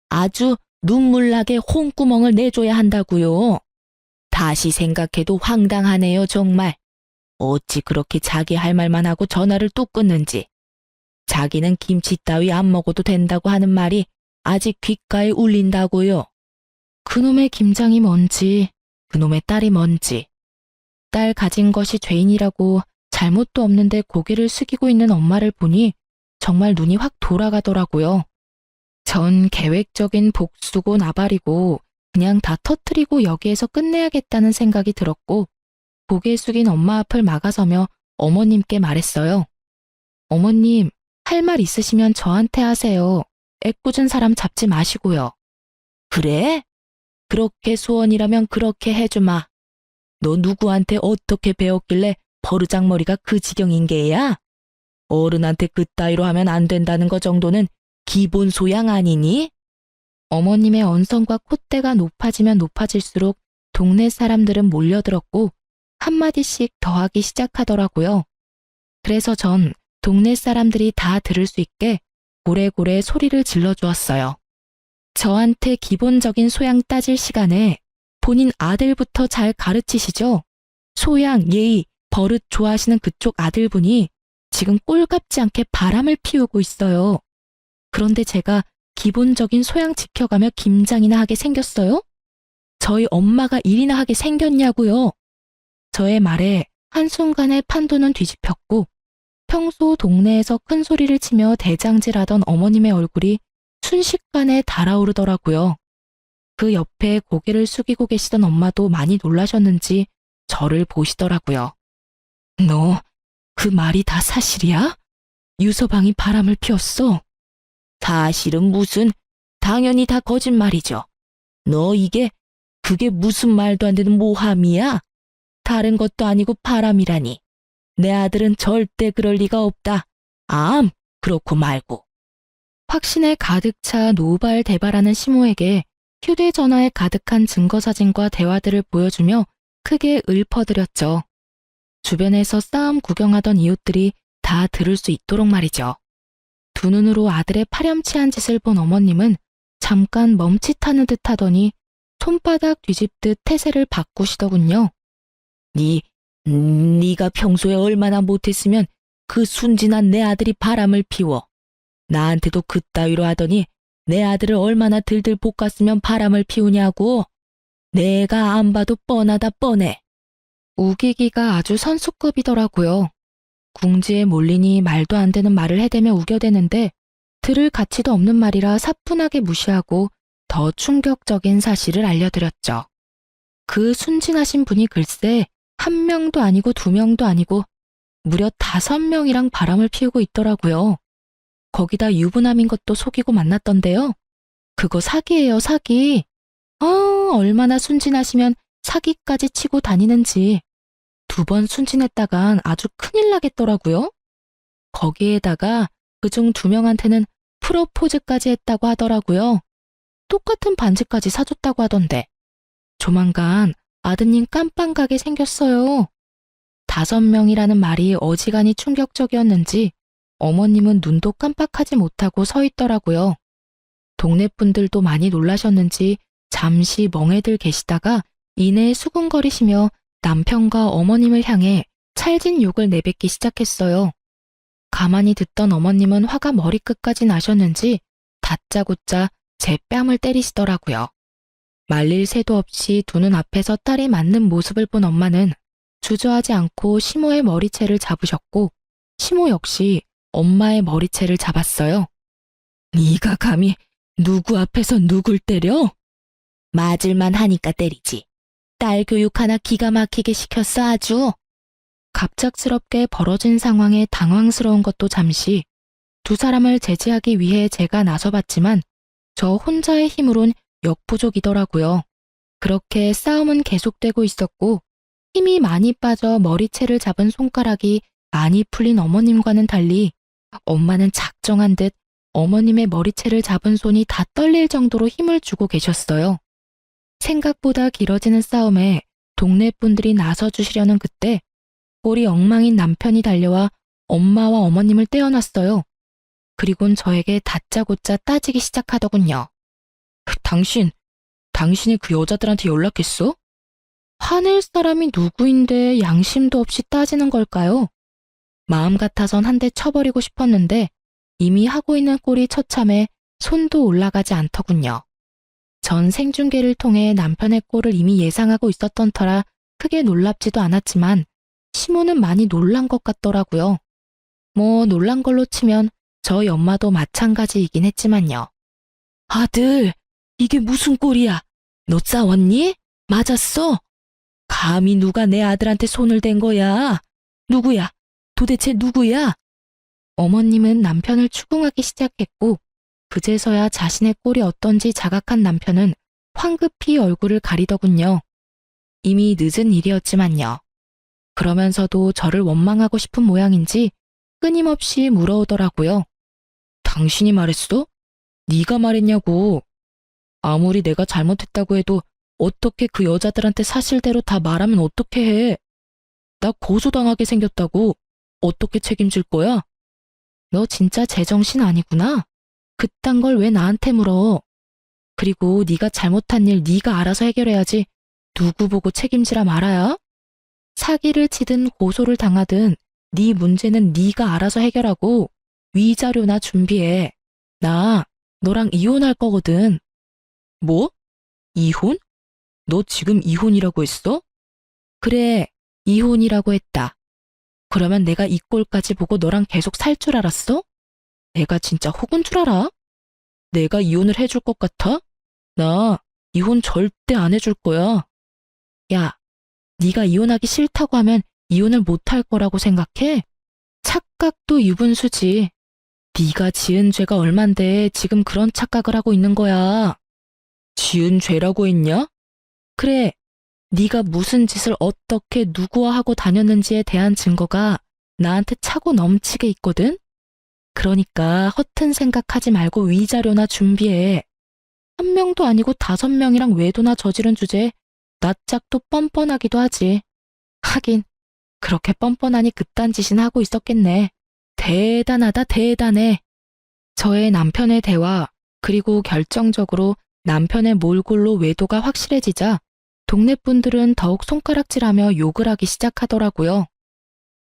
아주 눈물나게 홍구멍을 내줘야 한다고요. 다시 생각해도 황당하네요, 정말. 어찌 그렇게 자기 할 말만 하고 전화를 뚝 끊는지. 자기는 김치 따위 안 먹어도 된다고 하는 말이 아직 귓가에 울린다고요. 그놈의 김장이 뭔지, 그놈의 딸이 뭔지. 딸 가진 것이 죄인이라고 잘못도 없는데 고개를 숙이고 있는 엄마를 보니 정말 눈이 확 돌아가더라고요. 전 계획적인 복수고 나발이고 그냥 다 터뜨리고 여기에서 끝내야겠다는 생각이 들었고 고개 숙인 엄마 앞을 막아서며 어머님께 말했어요. 어머님, 할 말 있으시면 저한테 하세요. 애꿎은 사람 잡지 마시고요. 그래? 그렇게 소원이라면 그렇게 해주마. 너 누구한테 어떻게 배웠길래 버르장머리가 그 지경인 게야? 어른한테 그따위로 하면 안 된다는 거 정도는 기본 소양 아니니? 어머님의 언성과 콧대가 높아지면 높아질수록 동네 사람들은 몰려들었고 한마디씩 더하기 시작하더라고요. 그래서 전 동네 사람들이 다 들을 수 있게 고래고래 소리를 질러주었어요. 저한테 기본적인 소양 따질 시간에 본인 아들부터 잘 가르치시죠? 소양, 예의, 버릇 좋아하시는 그쪽 아들분이 지금 꼴같지 않게 바람을 피우고 있어요. 그런데 제가 기본적인 소양 지켜가며 김장이나 하게 생겼어요? 저희 엄마가 일이나 하게 생겼냐고요? 저의 말에 한순간에 판도는 뒤집혔고 평소 동네에서 큰 소리를 치며 대장질하던 어머님의 얼굴이 순식간에 달아오르더라고요. 그 옆에 고개를 숙이고 계시던 엄마도 많이 놀라셨는지 저를 보시더라고요. 너, 그 말이 다 사실이야? 유서방이 바람을 피웠어? 사실은 무슨, 당연히 다 거짓말이죠. 너 그게 무슨 말도 안 되는 모함이야? 다른 것도 아니고 바람이라니. 내 아들은 절대 그럴 리가 없다. 그렇고 말고. 확신에 가득 차 노발대발하는 시모에게 휴대전화에 가득한 증거사진과 대화들을 보여주며 크게 읊어드렸죠. 주변에서 싸움 구경하던 이웃들이 다 들을 수 있도록 말이죠. 두 눈으로 아들의 파렴치한 짓을 본 어머님은 잠깐 멈칫하는 듯 하더니 손바닥 뒤집듯 태세를 바꾸시더군요. 네가 평소에 얼마나 못했으면 그 순진한 내 아들이 바람을 피워. 나한테도 그따위로 하더니 내 아들을 얼마나 들들 볶았으면 바람을 피우냐고. 내가 안 봐도 뻔하다 뻔해. 우기기가 아주 선수급이더라고요. 궁지에 몰리니 말도 안 되는 말을 해대며 우겨대는데 들을 가치도 없는 말이라 사뿐하게 무시하고 더 충격적인 사실을 알려드렸죠. 그 순진하신 분이 글쎄 1명도 아니고 2명도 아니고 무려 5명이랑 바람을 피우고 있더라고요. 거기다 유부남인 것도 속이고 만났던데요. 그거 사기예요, 사기. 얼마나 순진하시면 사기까지 치고 다니는지 2번 순진했다간 아주 큰일 나겠더라고요. 거기에다가 그중 2명한테는 프로포즈까지 했다고 하더라고요. 똑같은 반지까지 사줬다고 하던데 조만간 아드님 깜빵 가게 생겼어요. 5명이라는 말이 어지간히 충격적이었는지 어머님은 눈도 깜빡하지 못하고 서 있더라고요. 동네 분들도 많이 놀라셨는지 잠시 멍해들 계시다가 이내 수군거리시며 남편과 어머님을 향해 찰진 욕을 내뱉기 시작했어요. 가만히 듣던 어머님은 화가 머리끝까지 나셨는지 다짜고짜 제 뺨을 때리시더라고요. 말릴 새도 없이 두 눈 앞에서 딸이 맞는 모습을 본 엄마는 주저하지 않고 시모의 머리채를 잡으셨고 시모 역시 엄마의 머리채를 잡았어요. 네가 감히 누구 앞에서 누굴 때려? 맞을만 하니까 때리지. 딸 교육 하나 기가 막히게 시켰어 아주. 갑작스럽게 벌어진 상황에 당황스러운 것도 잠시 2 사람을 제지하기 위해 제가 나서봤지만 저 혼자의 힘으론 역부족이더라고요. 그렇게 싸움은 계속되고 있었고 힘이 많이 빠져 머리채를 잡은 손가락이 많이 풀린 어머님과는 달리 엄마는 작정한 듯 어머님의 머리채를 잡은 손이 다 떨릴 정도로 힘을 주고 계셨어요. 생각보다 길어지는 싸움에 동네 분들이 나서주시려는 그때 꼴이 엉망인 남편이 달려와 엄마와 어머님을 떼어놨어요. 그리곤 저에게 다짜고짜 따지기 시작하더군요. 당신이 그 여자들한테 연락했어? 화낼 사람이 누구인데 양심도 없이 따지는 걸까요? 마음 같아선 한 대 쳐버리고 싶었는데 이미 하고 있는 꼴이 처참해 손도 올라가지 않더군요. 전 생중계를 통해 남편의 꼴을 이미 예상하고 있었던 터라 크게 놀랍지도 않았지만 시모는 많이 놀란 것 같더라고요. 뭐 놀란 걸로 치면 저희 엄마도 마찬가지이긴 했지만요. 아들, 이게 무슨 꼴이야? 너 싸웠니? 맞았어? 감히 누가 내 아들한테 손을 댄 거야? 누구야? 도대체 누구야? 어머님은 남편을 추궁하기 시작했고 그제서야 자신의 꼴이 어떤지 자각한 남편은 황급히 얼굴을 가리더군요. 이미 늦은 일이었지만요. 그러면서도 저를 원망하고 싶은 모양인지 끊임없이 물어오더라고요. 당신이 말했어? 네가 말했냐고. 아무리 내가 잘못했다고 해도 어떻게 그 여자들한테 사실대로 다 말하면 어떻게 해? 나 고소당하게 생겼다고. 어떻게 책임질 거야? 너 진짜 제정신 아니구나. 그딴 걸 왜 나한테 물어? 그리고 네가 잘못한 일 네가 알아서 해결해야지. 누구 보고 책임지라 말아야? 사기를 치든 고소를 당하든 네 문제는 네가 알아서 해결하고 위자료나 준비해. 나 너랑 이혼할 거거든. 뭐? 이혼? 너 지금 이혼이라고 했어? 그래, 이혼이라고 했다. 그러면 내가 이 꼴까지 보고 너랑 계속 살 줄 알았어? 내가 진짜 혹은 줄 알아? 내가 이혼을 해줄 것 같아? 나 이혼 절대 안 해줄 거야. 야, 네가 이혼하기 싫다고 하면 이혼을 못할 거라고 생각해? 착각도 유분수지. 네가 지은 죄가 얼만데 지금 그런 착각을 하고 있는 거야. 지은 죄라고 했냐? 그래, 네가 무슨 짓을 어떻게 누구와 하고 다녔는지에 대한 증거가 나한테 차고 넘치게 있거든? 그러니까 허튼 생각하지 말고 위자료나 준비해. 1명도 아니고 5명이랑 외도나 저지른 주제에 낯짝도 뻔뻔하기도 하지. 하긴 그렇게 뻔뻔하니 그딴 짓이나 하고 있었겠네. 대단하다 대단해. 저의 남편의 대화 그리고 결정적으로 남편의 몰골로 외도가 확실해지자 동네 분들은 더욱 손가락질하며 욕을 하기 시작하더라고요.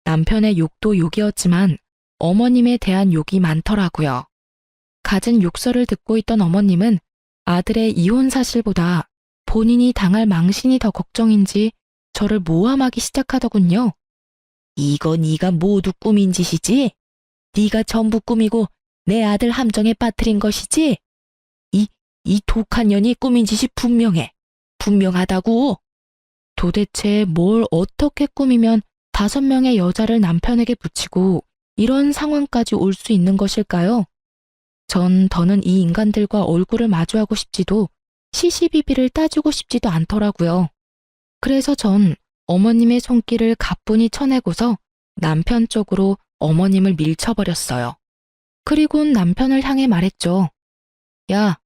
남편의 욕도 욕이었지만 어머님에 대한 욕이 많더라고요. 갖은 욕설을 듣고 있던 어머님은 아들의 이혼 사실보다 본인이 당할 망신이 더 걱정인지 저를 모함하기 시작하더군요. 이거 네가 모두 꾸민 짓이지? 네가 전부 꾸미고 내 아들 함정에 빠뜨린 것이지? 이 독한 년이 꾸민 짓이 분명해. 분명하다고. 도대체 뭘 어떻게 꾸미면 5명의 여자를 남편에게 붙이고 이런 상황까지 올 수 있는 것일까요? 전 더는 이 인간들과 얼굴을 마주하고 싶지도 시시비비를 따지고 싶지도 않더라고요. 그래서 전 어머님의 손길을 가뿐히 쳐내고서 남편 쪽으로 어머님을 밀쳐버렸어요. 그리곤 남편을 향해 말했죠. 야,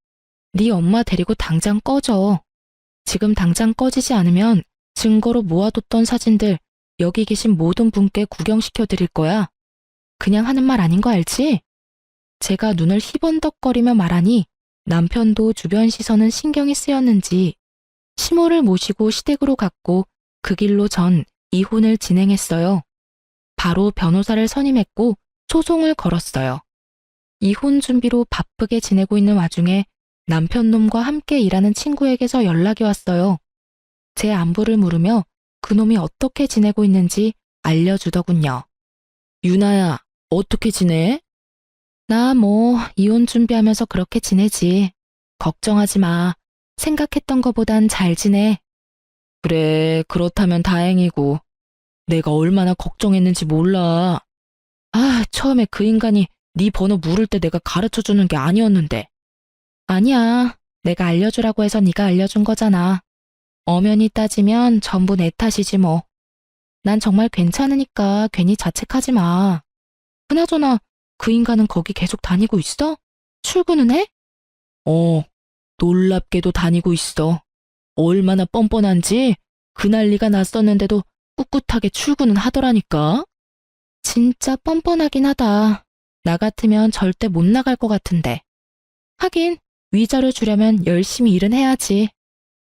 네 엄마 데리고 당장 꺼져. 지금 당장 꺼지지 않으면 증거로 모아뒀던 사진들 여기 계신 모든 분께 구경시켜 드릴 거야. 그냥 하는 말 아닌 거 알지? 제가 눈을 희번덕거리며 말하니 남편도 주변 시선은 신경이 쓰였는지 시모를 모시고 시댁으로 갔고 그 길로 전 이혼을 진행했어요. 바로 변호사를 선임했고 소송을 걸었어요. 이혼 준비로 바쁘게 지내고 있는 와중에 남편 놈과 함께 일하는 친구에게서 연락이 왔어요. 제 안부를 물으며 그놈이 어떻게 지내고 있는지 알려주더군요. 유나야, 어떻게 지내? 나 이혼 준비하면서 그렇게 지내지. 걱정하지 마. 생각했던 것보단 잘 지내. 그래, 그렇다면 다행이고. 내가 얼마나 걱정했는지 몰라. 처음에 그 인간이 네 번호 물을 때 내가 가르쳐주는 게 아니었는데. 아니야. 내가 알려주라고 해서 네가 알려준 거잖아. 엄연히 따지면 전부 내 탓이지 뭐. 난 정말 괜찮으니까 괜히 자책하지 마. 그나저나 그 인간은 거기 계속 다니고 있어? 출근은 해? 놀랍게도 다니고 있어. 얼마나 뻔뻔한지 그 난리가 났었는데도 꿋꿋하게 출근은 하더라니까. 진짜 뻔뻔하긴 하다. 나 같으면 절대 못 나갈 것 같은데. 하긴 위자료 주려면 열심히 일은 해야지.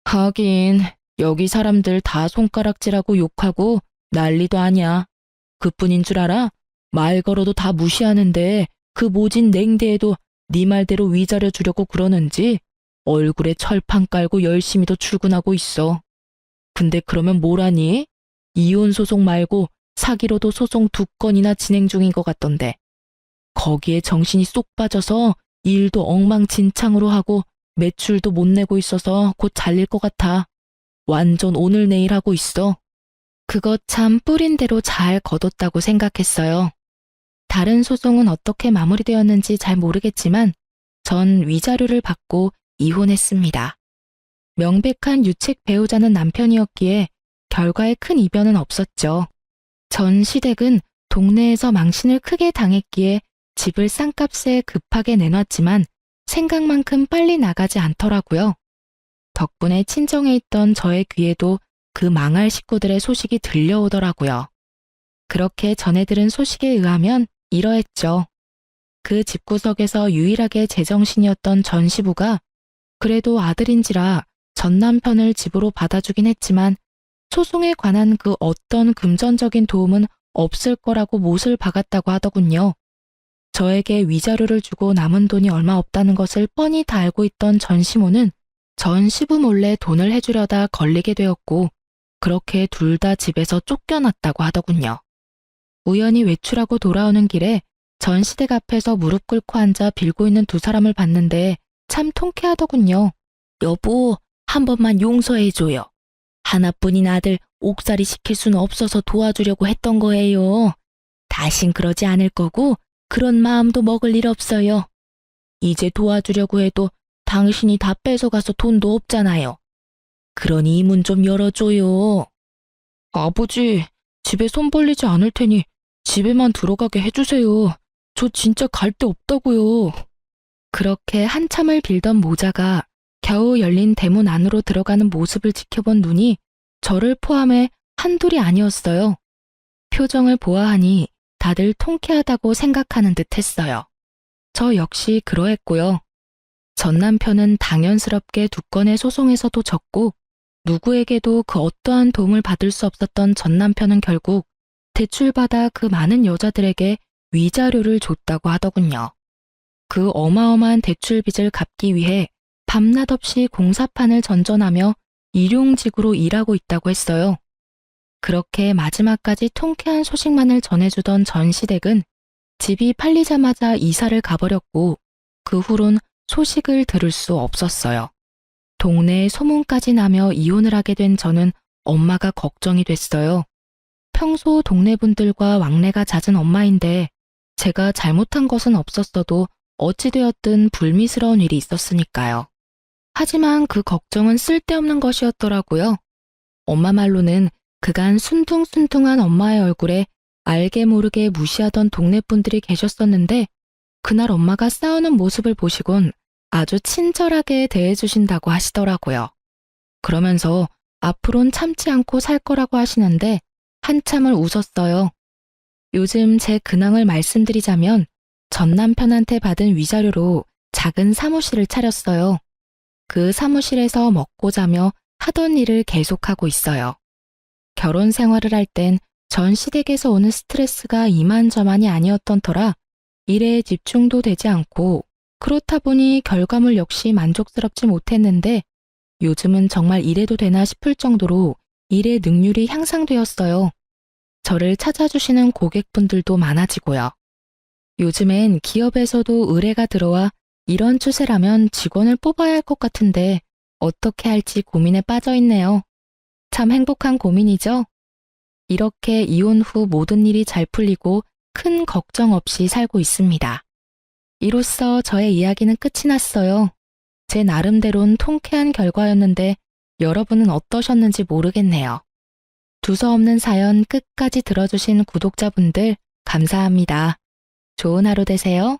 하긴 여기 사람들 다 손가락질하고 욕하고 난리도 아냐. 그뿐인 줄 알아? 말 걸어도 다 무시하는데 그 모진 냉대에도 네 말대로 위자료 주려고 그러는지 얼굴에 철판 깔고 열심히도 출근하고 있어. 근데 그러면 뭐라니? 이혼 소송 말고 사기로도 소송 2건이나 진행 중인 것 같던데. 거기에 정신이 쏙 빠져서 일도 엉망진창으로 하고 매출도 못 내고 있어서 곧 잘릴 것 같아. 완전 오늘 내일 하고 있어. 그거 참 뿌린 대로 잘 거뒀다고 생각했어요. 다른 소송은 어떻게 마무리되었는지 잘 모르겠지만 전 위자료를 받고 이혼했습니다. 명백한 유책 배우자는 남편이었기에 결과에 큰 이변은 없었죠. 전 시댁은 동네에서 망신을 크게 당했기에 집을 싼값에 급하게 내놨지만 생각만큼 빨리 나가지 않더라고요. 덕분에 친정에 있던 저의 귀에도 그 망할 식구들의 소식이 들려오더라고요. 그렇게 전해 들은 소식에 의하면 이러했죠. 그 집구석에서 유일하게 제정신이었던 전 시부가 그래도 아들인지라 전 남편을 집으로 받아주긴 했지만 소송에 관한 그 어떤 금전적인 도움은 없을 거라고 못을 박았다고 하더군요. 저에게 위자료를 주고 남은 돈이 얼마 없다는 것을 뻔히 다 알고 있던 전 시모는 전 시부 몰래 돈을 해주려다 걸리게 되었고 그렇게 둘 다 집에서 쫓겨났다고 하더군요. 우연히 외출하고 돌아오는 길에 전 시댁 앞에서 무릎 꿇고 앉아 빌고 있는 두 사람을 봤는데 참 통쾌하더군요. 여보, 한 번만 용서해줘요. 하나뿐인 아들 옥살이 시킬 수는 없어서 도와주려고 했던 거예요. 다신 그러지 않을 거고 그런 마음도 먹을 일 없어요. 이제 도와주려고 해도 당신이 다 뺏어가서 돈도 없잖아요. 그러니 이 문 좀 열어줘요. 아버지, 집에 손 벌리지 않을 테니 집에만 들어가게 해주세요. 저 진짜 갈 데 없다고요. 그렇게 한참을 빌던 모자가 겨우 열린 대문 안으로 들어가는 모습을 지켜본 눈이 저를 포함해 한둘이 아니었어요. 표정을 보아하니 다들 통쾌하다고 생각하는 듯 했어요. 저 역시 그러했고요. 전 남편은 당연스럽게 2건의 소송에서도 졌고 누구에게도 그 어떠한 도움을 받을 수 없었던 전 남편은 결국 대출받아 그 많은 여자들에게 위자료를 줬다고 하더군요. 그 어마어마한 대출빚을 갚기 위해 밤낮 없이 공사판을 전전하며 일용직으로 일하고 있다고 했어요. 그렇게 마지막까지 통쾌한 소식만을 전해주던 전 시댁은 집이 팔리자마자 이사를 가버렸고 그 후론 소식을 들을 수 없었어요. 동네에 소문까지 나며 이혼을 하게 된 저는 엄마가 걱정이 됐어요. 평소 동네 분들과 왕래가 잦은 엄마인데 제가 잘못한 것은 없었어도 어찌되었든 불미스러운 일이 있었으니까요. 하지만 그 걱정은 쓸데없는 것이었더라고요. 엄마 말로는 그간 순둥순둥한 엄마의 얼굴에 알게 모르게 무시하던 동네 분들이 계셨었는데 그날 엄마가 싸우는 모습을 보시곤 아주 친절하게 대해주신다고 하시더라고요. 그러면서 앞으론 참지 않고 살 거라고 하시는데 한참을 웃었어요. 요즘 제 근황을 말씀드리자면 전 남편한테 받은 위자료로 작은 사무실을 차렸어요. 그 사무실에서 먹고 자며 하던 일을 계속하고 있어요. 결혼 생활을 할 땐 전 시댁에서 오는 스트레스가 이만저만이 아니었던 터라 일에 집중도 되지 않고 그렇다 보니 결과물 역시 만족스럽지 못했는데 요즘은 정말 이래도 되나 싶을 정도로 일의 능률이 향상되었어요. 저를 찾아주시는 고객분들도 많아지고요. 요즘엔 기업에서도 의뢰가 들어와 이런 추세라면 직원을 뽑아야 할 것 같은데 어떻게 할지 고민에 빠져 있네요. 참 행복한 고민이죠? 이렇게 이혼 후 모든 일이 잘 풀리고 큰 걱정 없이 살고 있습니다. 이로써 저의 이야기는 끝이 났어요. 제 나름대론 통쾌한 결과였는데 여러분은 어떠셨는지 모르겠네요. 두서없는 사연 끝까지 들어주신 구독자분들 감사합니다. 좋은 하루 되세요.